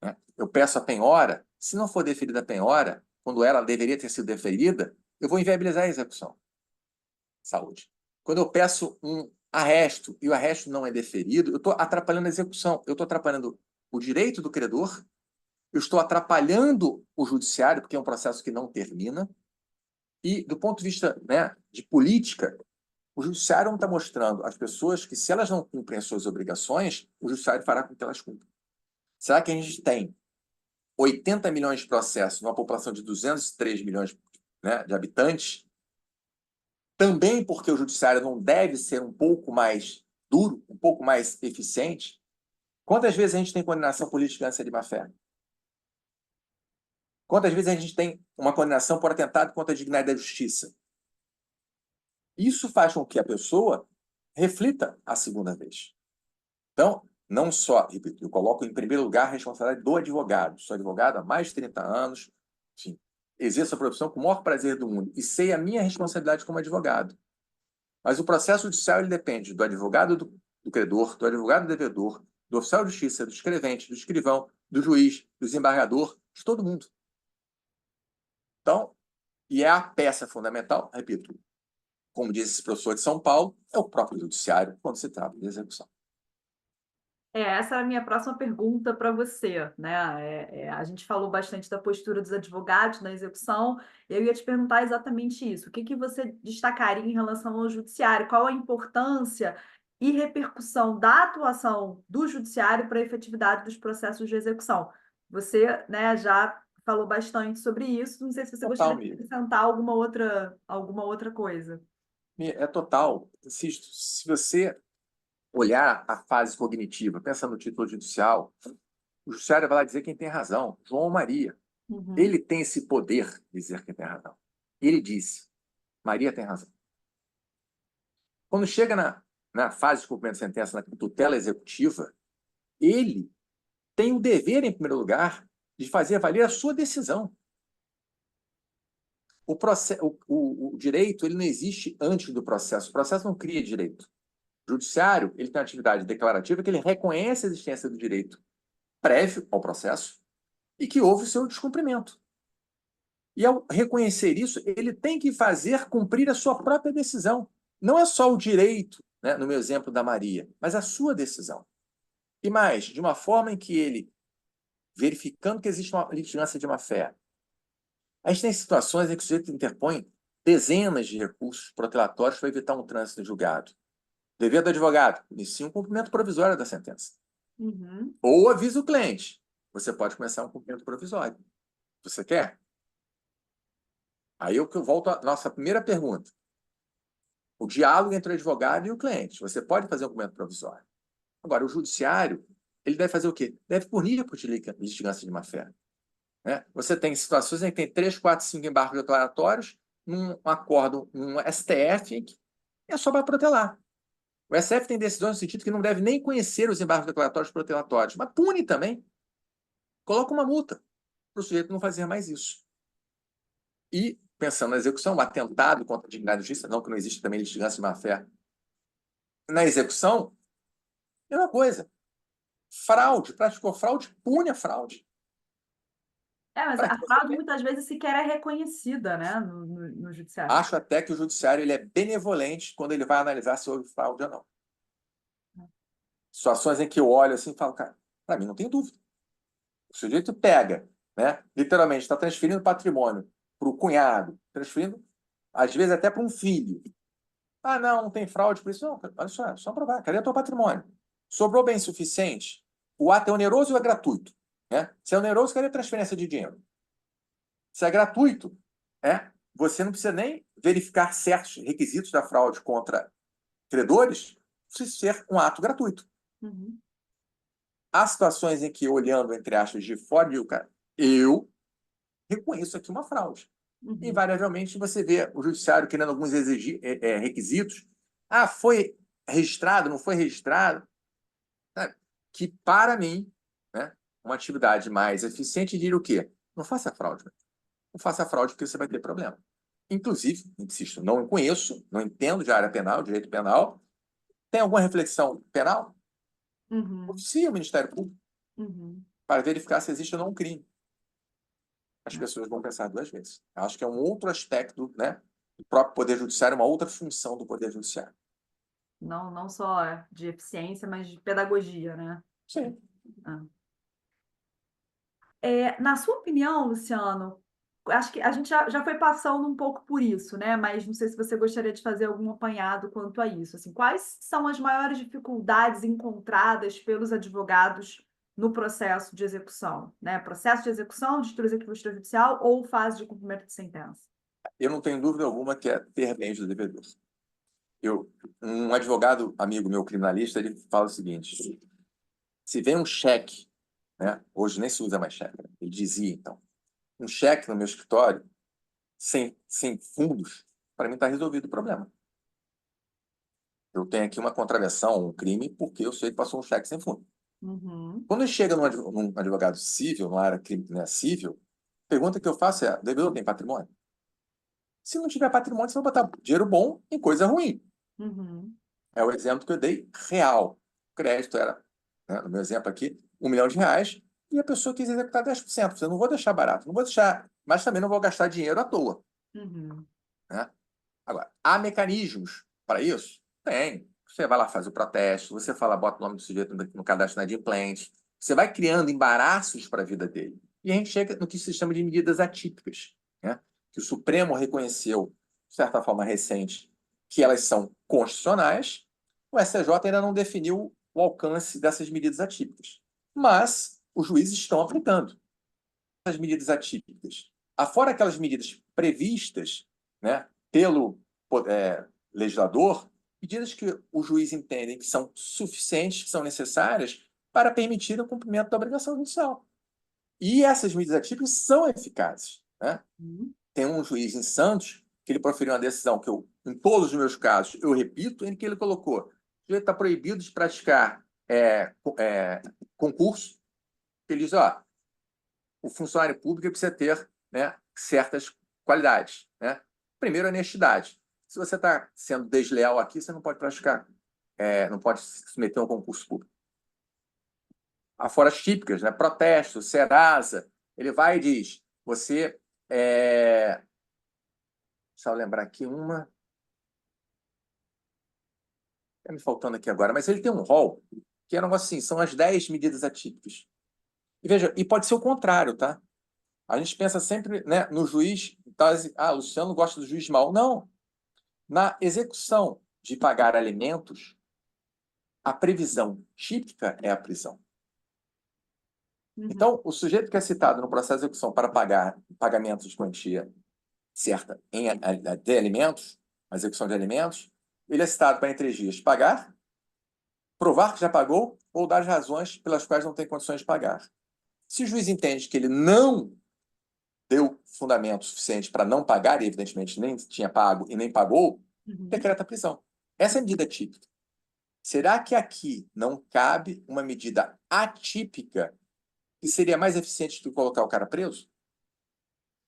Né? Eu peço a penhora, se não for deferida a penhora, quando ela deveria ter sido deferida, eu vou inviabilizar a execução. Saúde. Quando eu peço um arresto e o arresto não é deferido, eu estou atrapalhando a execução, eu estou atrapalhando o direito do credor, eu estou atrapalhando o judiciário, porque é um processo que não termina, e do ponto de vista, né, de política, o judiciário não está mostrando às pessoas que se elas não cumprem as suas obrigações, o judiciário fará com que elas cumpram. Será que a gente tem 80 milhões de processos numa população de 203 milhões, né, de habitantes, também porque o judiciário não deve ser um pouco mais duro, um pouco mais eficiente? Quantas vezes a gente tem condenação política de má-fé? Quantas vezes a gente tem uma condenação por atentado contra a dignidade da justiça? Isso faz com que a pessoa reflita a segunda vez. Então, não só, repito, eu coloco em primeiro lugar a responsabilidade do advogado. Sou advogado há mais de 30 anos, enfim, exerço a profissão com o maior prazer do mundo e sei a minha responsabilidade como advogado. Mas o processo judicial ele depende do advogado do credor, do advogado do devedor, do oficial de justiça, do escrevente, do escrivão, do juiz, do desembargador, de todo mundo. Então, e é a peça fundamental, repito, como disse esse professor de São Paulo, é o próprio judiciário quando se trata de execução. Essa era a minha próxima pergunta para você, né? A gente falou bastante da postura dos advogados na execução, e eu ia te perguntar exatamente isso. O que que você destacaria em relação ao judiciário? Qual a importância e repercussão da atuação do judiciário para a efetividade dos processos de execução? Você, né, já falou bastante sobre isso. Não sei se você Total, gostaria de amigo. acrescentar alguma outra coisa. É total. Insisto, se você olhar a fase cognitiva, pensa no título judicial, o judiciário vai lá dizer quem tem razão, João ou Maria. Uhum. Ele tem esse poder de dizer quem tem razão. Ele disse, Maria tem razão. Quando chega na fase de cumprimento de sentença, na tutela executiva, ele tem o dever, em primeiro lugar, de fazer valer a sua decisão. O direito ele não existe antes do processo. O processo não cria direito. O judiciário ele tem uma atividade declarativa que ele reconhece a existência do direito prévio ao processo e que houve o seu descumprimento. E ao reconhecer isso, ele tem que fazer cumprir a sua própria decisão. Não é só o direito, né, no meu exemplo da Maria, mas a sua decisão. E mais, de uma forma em que ele, verificando que existe uma litigância de má-fé, a gente tem situações em que o sujeito interpõe dezenas de recursos protelatórios para evitar um trânsito em julgado. Dever do advogado, inicia um cumprimento provisório da sentença. Uhum. Ou avisa o cliente. você pode começar um cumprimento provisório. Você quer? Aí eu volto à nossa primeira pergunta. O diálogo entre o advogado e o cliente. Você pode fazer um cumprimento provisório. Agora, o judiciário, ele deve fazer o quê? Deve punir por litigância de má-fé. Né? Você tem situações em que tem 3, 4, 5 embargos declaratórios, num acordo, um STF, que é só para protelar. O STF tem decisões no sentido que não deve nem conhecer os embargos declaratórios protelatórios, mas pune também. Coloca uma multa para o sujeito não fazer mais isso. E, pensando na execução, o atentado contra a dignidade da justiça, não que não existe também litigância de má-fé. Na execução, mesma coisa. Fraude, praticou fraude, pune a fraude. Mas Para a que você fraude quer? muitas vezes sequer é reconhecida, né, no judiciário. Acho até que o judiciário ele é benevolente quando ele vai analisar se houve fraude ou não. Situações em que eu olho assim e falo, cara, para mim não tem dúvida. O sujeito pega, né? Literalmente, está transferindo patrimônio para o cunhado, transferindo, às vezes, até para um filho. Ah, não tem fraude por isso. Não, olha só provar. Cadê o teu patrimônio? Sobrou bem suficiente? O ato é oneroso ou é gratuito? Né? Se é oneroso, cadê a transferência de dinheiro? Se é gratuito, você não precisa nem verificar certos requisitos da fraude contra credores, precisa ser um ato gratuito. Uhum. Há situações em que, olhando, entre aspas, de fora, eu reconheço aqui uma fraude. Uhum. Invariavelmente, você vê o judiciário querendo alguns requisitos. Ah, foi registrado, não foi registrado? Sabe? Que, para mim, né, uma atividade mais eficiente diria o quê? Não faça fraude. Não faça fraude porque você vai ter problema. Inclusive, insisto, não conheço, não entendo de área penal, direito penal. Tem alguma reflexão penal? Uhum. Oficie o Ministério Público Uhum. para verificar se existe ou não um crime. As pessoas vão pensar duas vezes. Eu acho que é um outro aspecto, né, do próprio Poder Judiciário, uma outra função do Poder Judiciário. Não, não só de eficiência, mas de pedagogia, né? Sim. Ah. Na sua opinião, Luciano, acho que a gente já foi passando um pouco por isso, né? Mas não sei se você gostaria de fazer algum apanhado quanto a isso. Assim, quais são as maiores dificuldades encontradas pelos advogados no processo de execução, né? Processo de execução de título executivo extrajudicial ou fase de cumprimento de sentença? Eu não tenho dúvida alguma que é ter bens do devedor. Um advogado amigo meu, criminalista, ele fala o seguinte: se vem um cheque, né? Hoje nem se usa mais cheque, né? Ele dizia, então, um cheque no meu escritório, sem fundos, para mim está resolvido o problema. Eu tenho aqui uma contravenção, um crime, porque eu sei que passou um cheque sem fundo. Uhum. Quando chega num advogado civil, numa área né, civil, a pergunta que eu faço é: o devedor tem patrimônio? Se não tiver patrimônio, você vai botar dinheiro bom em coisa ruim. Uhum. É o exemplo que eu dei real. O crédito era, né, no meu exemplo aqui, R$ 1 milhão, e a pessoa quis executar 10%. Eu não vou deixar barato, não vou deixar, mas também não vou gastar dinheiro à toa. Uhum. Né? Agora, há mecanismos para isso? Tem. Você vai lá, faz o protesto, você fala, bota o nome do sujeito no cadastro inadimplente, você vai criando embaraços para a vida dele. E a gente chega no que se chama de medidas atípicas, né? Que o Supremo reconheceu, de certa forma recente, que elas são constitucionais. O STJ ainda não definiu o alcance dessas medidas atípicas. Mas os juízes estão aplicando as medidas atípicas. Afora aquelas medidas previstas, né, pelo legislador, medidas que o juiz entende que são suficientes, que são necessárias para permitir o cumprimento da obrigação judicial. E essas medidas atípicas são eficazes. Né? Uhum. Tem um juiz em Santos que ele proferiu uma decisão que eu, em todos os meus casos, eu repito, em que ele colocou: o sujeito está proibido de praticar concurso. Ele diz: ó, o funcionário público precisa ter, né, certas qualidades. Né? Primeiro, honestidade. Se você está sendo desleal aqui, você não pode praticar, não pode se submeter a um concurso público. Afora as típicas, né? Protesto, Serasa, ele vai e diz: você. Deixa eu lembrar aqui uma. Está me faltando aqui agora, mas ele tem um rol que é um negócio assim: são as 10 medidas atípicas. E veja, e pode ser o contrário, tá? A gente pensa sempre, né, no juiz, Luciano gosta do juiz mau. Não. Na execução de pagar alimentos, a previsão típica é a prisão. Uhum. Então, o sujeito que é citado no processo de execução para pagar pagamento de quantia certa de alimentos, a execução de alimentos, ele é citado para, em 3 dias, pagar, provar que já pagou ou dar as razões pelas quais não tem condições de pagar. Se o juiz entende que ele não deu fundamento suficiente para não pagar, e evidentemente nem tinha pago e nem pagou, Uhum. decreta a prisão. Essa é a medida típica. Será que aqui não cabe uma medida atípica que seria mais eficiente do que colocar o cara preso?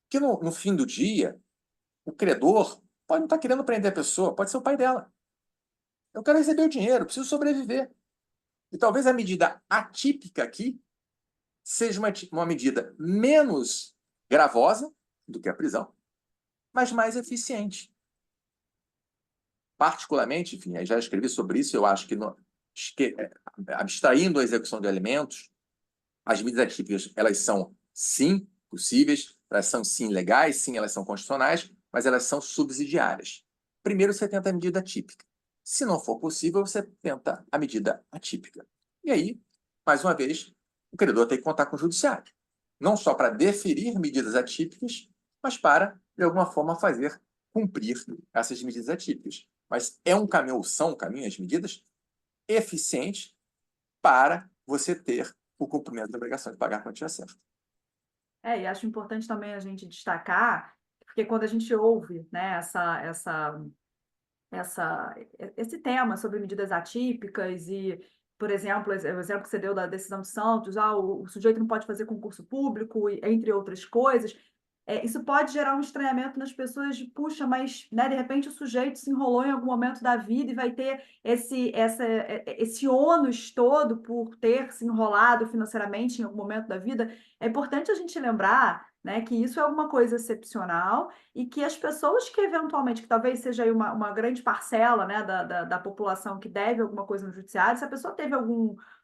Porque no fim do dia, o credor pode não estar querendo prender a pessoa, pode ser o pai dela. Eu quero receber o dinheiro, preciso sobreviver. E talvez a medida atípica aqui seja uma medida menos gravosa do que a prisão, mas mais eficiente. Particularmente, enfim, já escrevi sobre isso, eu acho que abstraindo a execução de alimentos, as medidas atípicas, elas são, sim, possíveis, elas são, sim, legais, sim, elas são constitucionais, mas elas são subsidiárias. Primeiro, você tenta a medida típica. Se não for possível, você tenta a medida atípica. E aí, mais uma vez, o credor tem que contar com o judiciário. Não só para deferir medidas atípicas, mas para, de alguma forma, fazer cumprir essas medidas atípicas. Mas são um caminho, as medidas eficientes para você ter o cumprimento da obrigação de pagar a quantia certa. E acho importante também a gente destacar, porque quando a gente ouve, né, essa, esse tema sobre medidas atípicas e, por exemplo, o exemplo que você deu da decisão de Santos, o sujeito não pode fazer concurso público, entre outras coisas, isso pode gerar um estranhamento nas pessoas de, puxa, mas, né, de repente o sujeito se enrolou em algum momento da vida e vai ter esse ônus todo por ter se enrolado financeiramente em algum momento da vida. É importante a gente lembrar, né, que isso é uma coisa excepcional e que as pessoas que eventualmente, que talvez seja aí uma grande parcela, né, da população que deve alguma coisa no judiciário, se a pessoa teve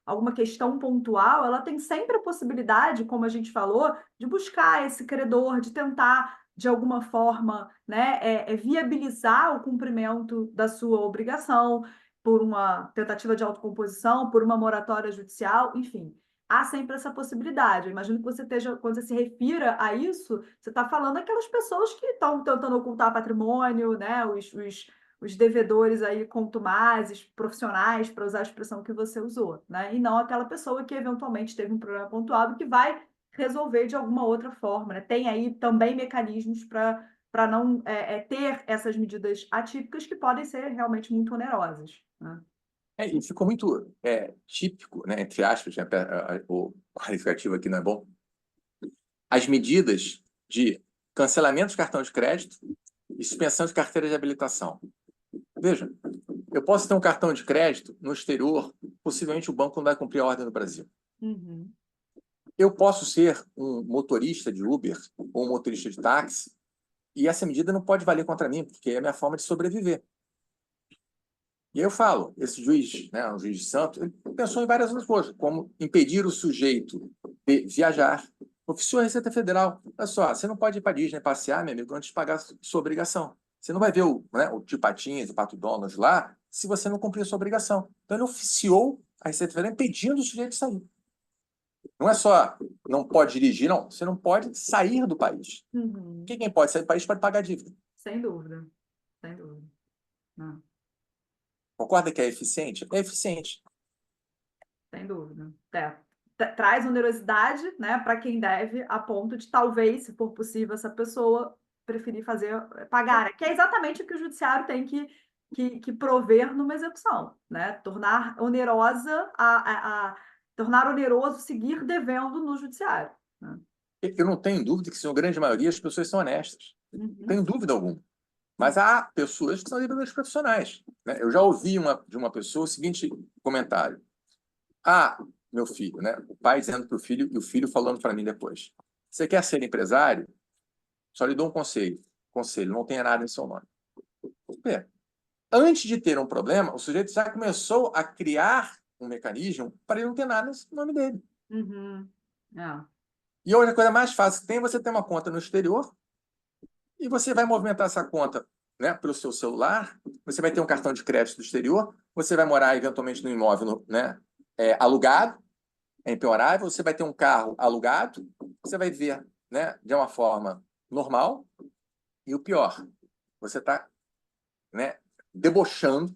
alguma questão pontual, ela tem sempre a possibilidade, como a gente falou, de buscar esse credor, de tentar, de alguma forma, né, viabilizar o cumprimento da sua obrigação por uma tentativa de autocomposição, por uma moratória judicial, enfim. Há sempre essa possibilidade. Eu imagino que você esteja, quando você se refira a isso, você está falando aquelas pessoas que estão tentando ocultar patrimônio, né? Os devedores aí contumazes, profissionais, para usar a expressão que você usou, né? E não aquela pessoa que eventualmente teve um problema pontual e que vai resolver de alguma outra forma, né? Tem aí também mecanismos para não ter essas medidas atípicas que podem ser realmente muito onerosas, né? E ficou muito típico, né, entre aspas, né, o qualificativo aqui não é bom, as medidas de cancelamento de cartão de crédito e suspensão de carteira de habilitação. Veja, eu posso ter um cartão de crédito no exterior, possivelmente o banco não vai cumprir a ordem no Brasil. Uhum. Eu posso ser um motorista de Uber ou um motorista de táxi e essa medida não pode valer contra mim, porque é a minha forma de sobreviver. E aí eu falo, esse juiz, né, o juiz de Santos, ele pensou em várias outras coisas, como impedir o sujeito de viajar. Oficiou a Receita Federal. Olha só, você não pode ir para a Disney passear, meu amigo, antes de pagar a sua obrigação. Você não vai ver o tio Patinhas, o Pato Donald lá, se você não cumprir a sua obrigação. Então, ele oficiou a Receita Federal impedindo o sujeito de sair. Não é só não pode dirigir, não. Você não pode sair do país. Uhum. Quem pode sair do país pode pagar dívida. Sem dúvida, sem dúvida. Não, Concorda que é eficiente? É eficiente. sem dúvida. Traz onerosidade, né, para quem deve, a ponto de talvez, se for possível, essa pessoa preferir pagar, né? Que é exatamente o que o judiciário tem que prover numa execução, né? Tornar onerosa tornar oneroso seguir devendo no judiciário, né? Eu não tenho dúvida que, na grande maioria, as pessoas são honestas. Não Uhum. tenho dúvida alguma. Mas há pessoas que são devedores profissionais, né? Eu já ouvi de uma pessoa o seguinte comentário. Ah, meu filho, né? O pai dizendo para o filho e o filho falando para mim depois. Você quer ser empresário? Só lhe dou um conselho. Conselho, não tenha nada em seu nome. Bem, antes de ter um problema, o sujeito já começou a criar um mecanismo para ele não ter nada no nome dele. Uhum. É. E hoje a coisa mais fácil que tem é você ter uma conta no exterior e você vai movimentar essa conta, né, pelo seu celular, você vai ter um cartão de crédito do exterior, você vai morar eventualmente no imóvel, né, alugado, é impenhorável, você vai ter um carro alugado, você vai ver, né, de uma forma normal, e o pior, você está, né, debochando,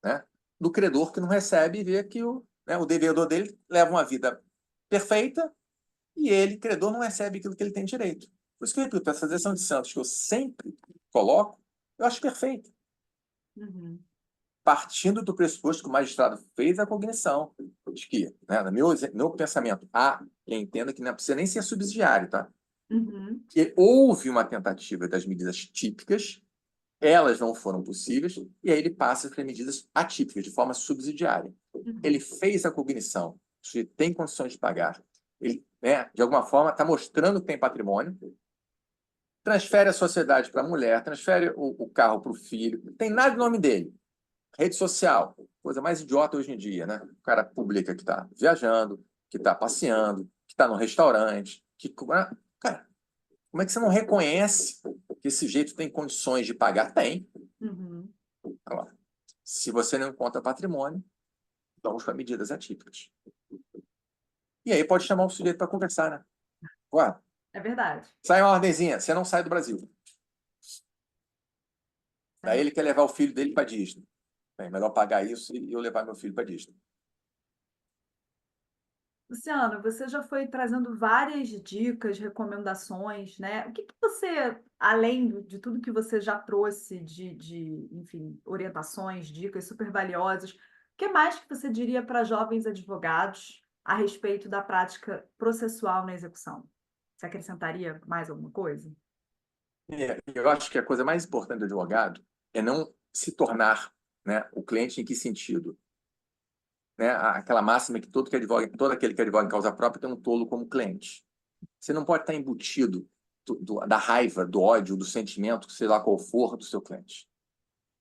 né, do credor que não recebe e vê que o devedor dele leva uma vida perfeita e ele, credor, não recebe aquilo que ele tem direito. Por isso que eu repito, essa decisão de Santos que eu sempre coloco, eu acho perfeita. Uhum. Partindo do pressuposto que o magistrado fez a cognição de que, né, no meu pensamento, quem entenda que não precisa nem ser subsidiário, tá? Uhum. Que houve uma tentativa das medidas típicas, elas não foram possíveis, e aí ele passa para medidas atípicas, de forma subsidiária. Ele Uhum. fez a cognição, se tem condições de pagar, ele, né, de alguma forma, está mostrando que tem patrimônio, transfere a sociedade para a mulher, transfere o carro para o filho, não tem nada em nome dele. Rede social, coisa mais idiota hoje em dia, né? O cara publica que está viajando, que está passeando, que está no restaurante, Cara, como é que você não reconhece que esse jeito tem condições de pagar? Tem. Uhum. Agora, se você não encontra patrimônio, vamos para medidas atípicas. E aí pode chamar o sujeito para conversar, né? Ué, É verdade. sai uma ordenzinha, você não sai do Brasil. Daí ele quer levar o filho dele para Disney. É melhor pagar isso e eu levar meu filho para Disney. Luciano, você já foi trazendo várias dicas, recomendações, né? O que que você, além de tudo que você já trouxe enfim, orientações, dicas super valiosas, o que mais que você diria para jovens advogados a respeito da prática processual na execução? Você acrescentaria mais alguma coisa? Eu acho que a coisa mais importante do advogado é não se tornar, né, o cliente em que sentido? Né? Aquela máxima que todo aquele que advoga em causa própria tem um tolo como cliente. Você não pode estar embutido da raiva, do ódio, do sentimento, sei lá qual for, do seu cliente.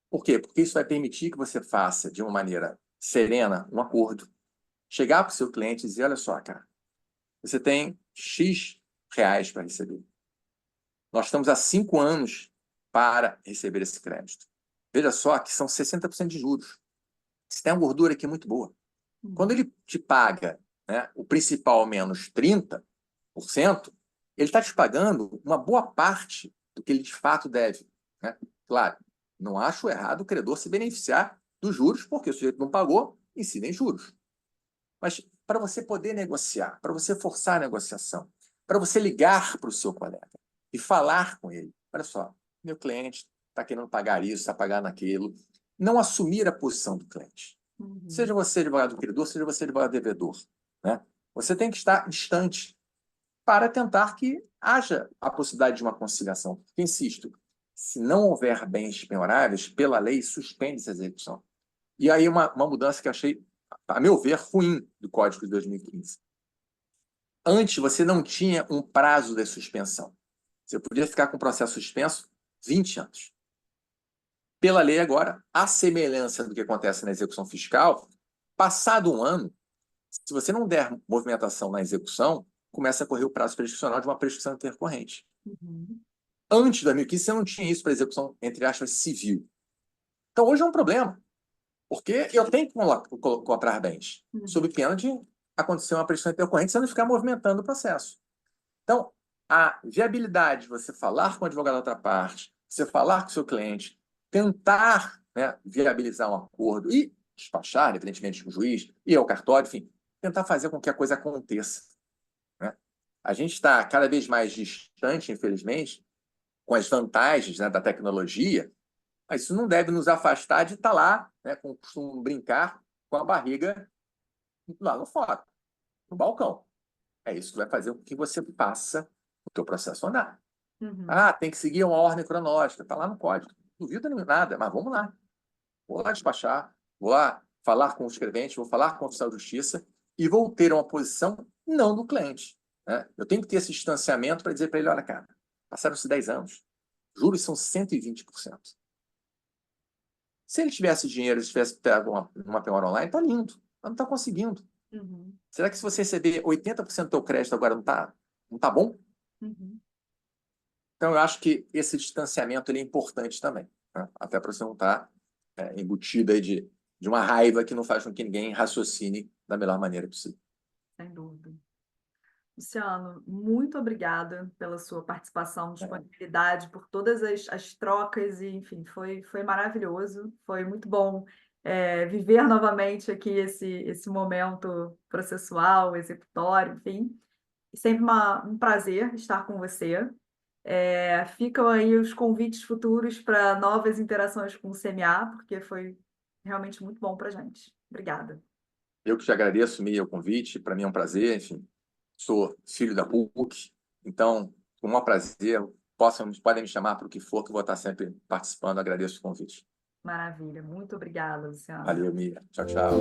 Por quê? Porque isso vai permitir que você faça, de uma maneira serena, um acordo. Chegar para o seu cliente e dizer, olha só, cara, você tem X reais para receber. Nós estamos há 5 anos para receber esse crédito. Veja só que são 60% de juros. Você tem uma gordura aqui muito boa. Quando ele te paga, né, o principal menos 30%, ele está te pagando uma boa parte do que ele de fato deve. Né? Claro, não acho errado o credor se beneficiar dos juros, porque o sujeito não pagou, incide em juros. Mas para você poder negociar, para você forçar a negociação, para você ligar para o seu colega e falar com ele, olha só, meu cliente está querendo pagar isso, está pagando aquilo, não assumir a posição do cliente. Uhum. Seja você advogado do credor, seja você advogado devedor. Né? Você tem que estar distante para tentar que haja a possibilidade de uma conciliação. Porque, insisto, se não houver bens penhoráveis, pela lei, suspende-se a execução. E aí uma mudança que eu achei, a meu ver, ruim do Código de 2015. Antes, você não tinha um prazo de suspensão. Você podia ficar com o processo suspenso 20 anos. Pela lei agora, a semelhança do que acontece na execução fiscal, passado um ano, se você não der movimentação na execução, começa a correr o prazo prescricional de uma prescrição intercorrente. Uhum. Antes de 2015, você não tinha isso para execução, entre aspas, civil. Então, hoje é um problema, porque eu tenho que comprar bens, sob Uhum. pena de acontecer uma prescrição intercorrente, você não ficar movimentando o processo. Então, a viabilidade de você falar com o advogado da outra parte, você falar com o seu cliente, tentar, né, viabilizar um acordo e despachar, evidentemente, com o juiz e ao cartório, enfim, tentar fazer com que a coisa aconteça. Né? A gente está cada vez mais distante, infelizmente, com as vantagens, né, da tecnologia, mas isso não deve nos afastar de estar lá, né, como costumo brincar, com a barriga lá no fora, no balcão. É isso que vai fazer com que você passe o teu processo a andar. Uhum. Tem que seguir uma ordem cronológica, está lá no código. Não duvido nada, mas vamos lá. Vou lá despachar, vou lá falar com o escrevente, vou falar com o oficial de justiça e vou ter uma posição não do cliente. Né? Eu tenho que ter esse distanciamento para dizer para ele, olha, cara, passaram-se 10 anos, juros são 120%. Se ele tivesse dinheiro, se tivesse pego uma penhora online, está lindo, mas não está conseguindo. Uhum. Será que se você receber 80% do teu crédito agora não tá bom? Uhum. Então, eu acho que esse distanciamento ele é importante também, né? Até para você não estar embutido aí de uma raiva que não faz com que ninguém raciocine da melhor maneira possível. sem dúvida. Luciano, muito obrigada pela sua participação, disponibilidade, por todas as trocas, e, enfim, foi maravilhoso, foi muito bom viver novamente aqui esse momento processual, executório, enfim. Sempre um prazer estar com você. Ficam aí os convites futuros para novas interações com o CMA, porque foi realmente muito bom para a gente. Obrigada. Eu que te agradeço, Mia, o convite. Para mim é um prazer, enfim. Sou filho da PUC, então, com o maior prazer, podem me chamar para o que for, que eu vou estar sempre participando. Agradeço o convite. Maravilha. Muito obrigada, Luciano. Valeu, Mia. Tchau, tchau.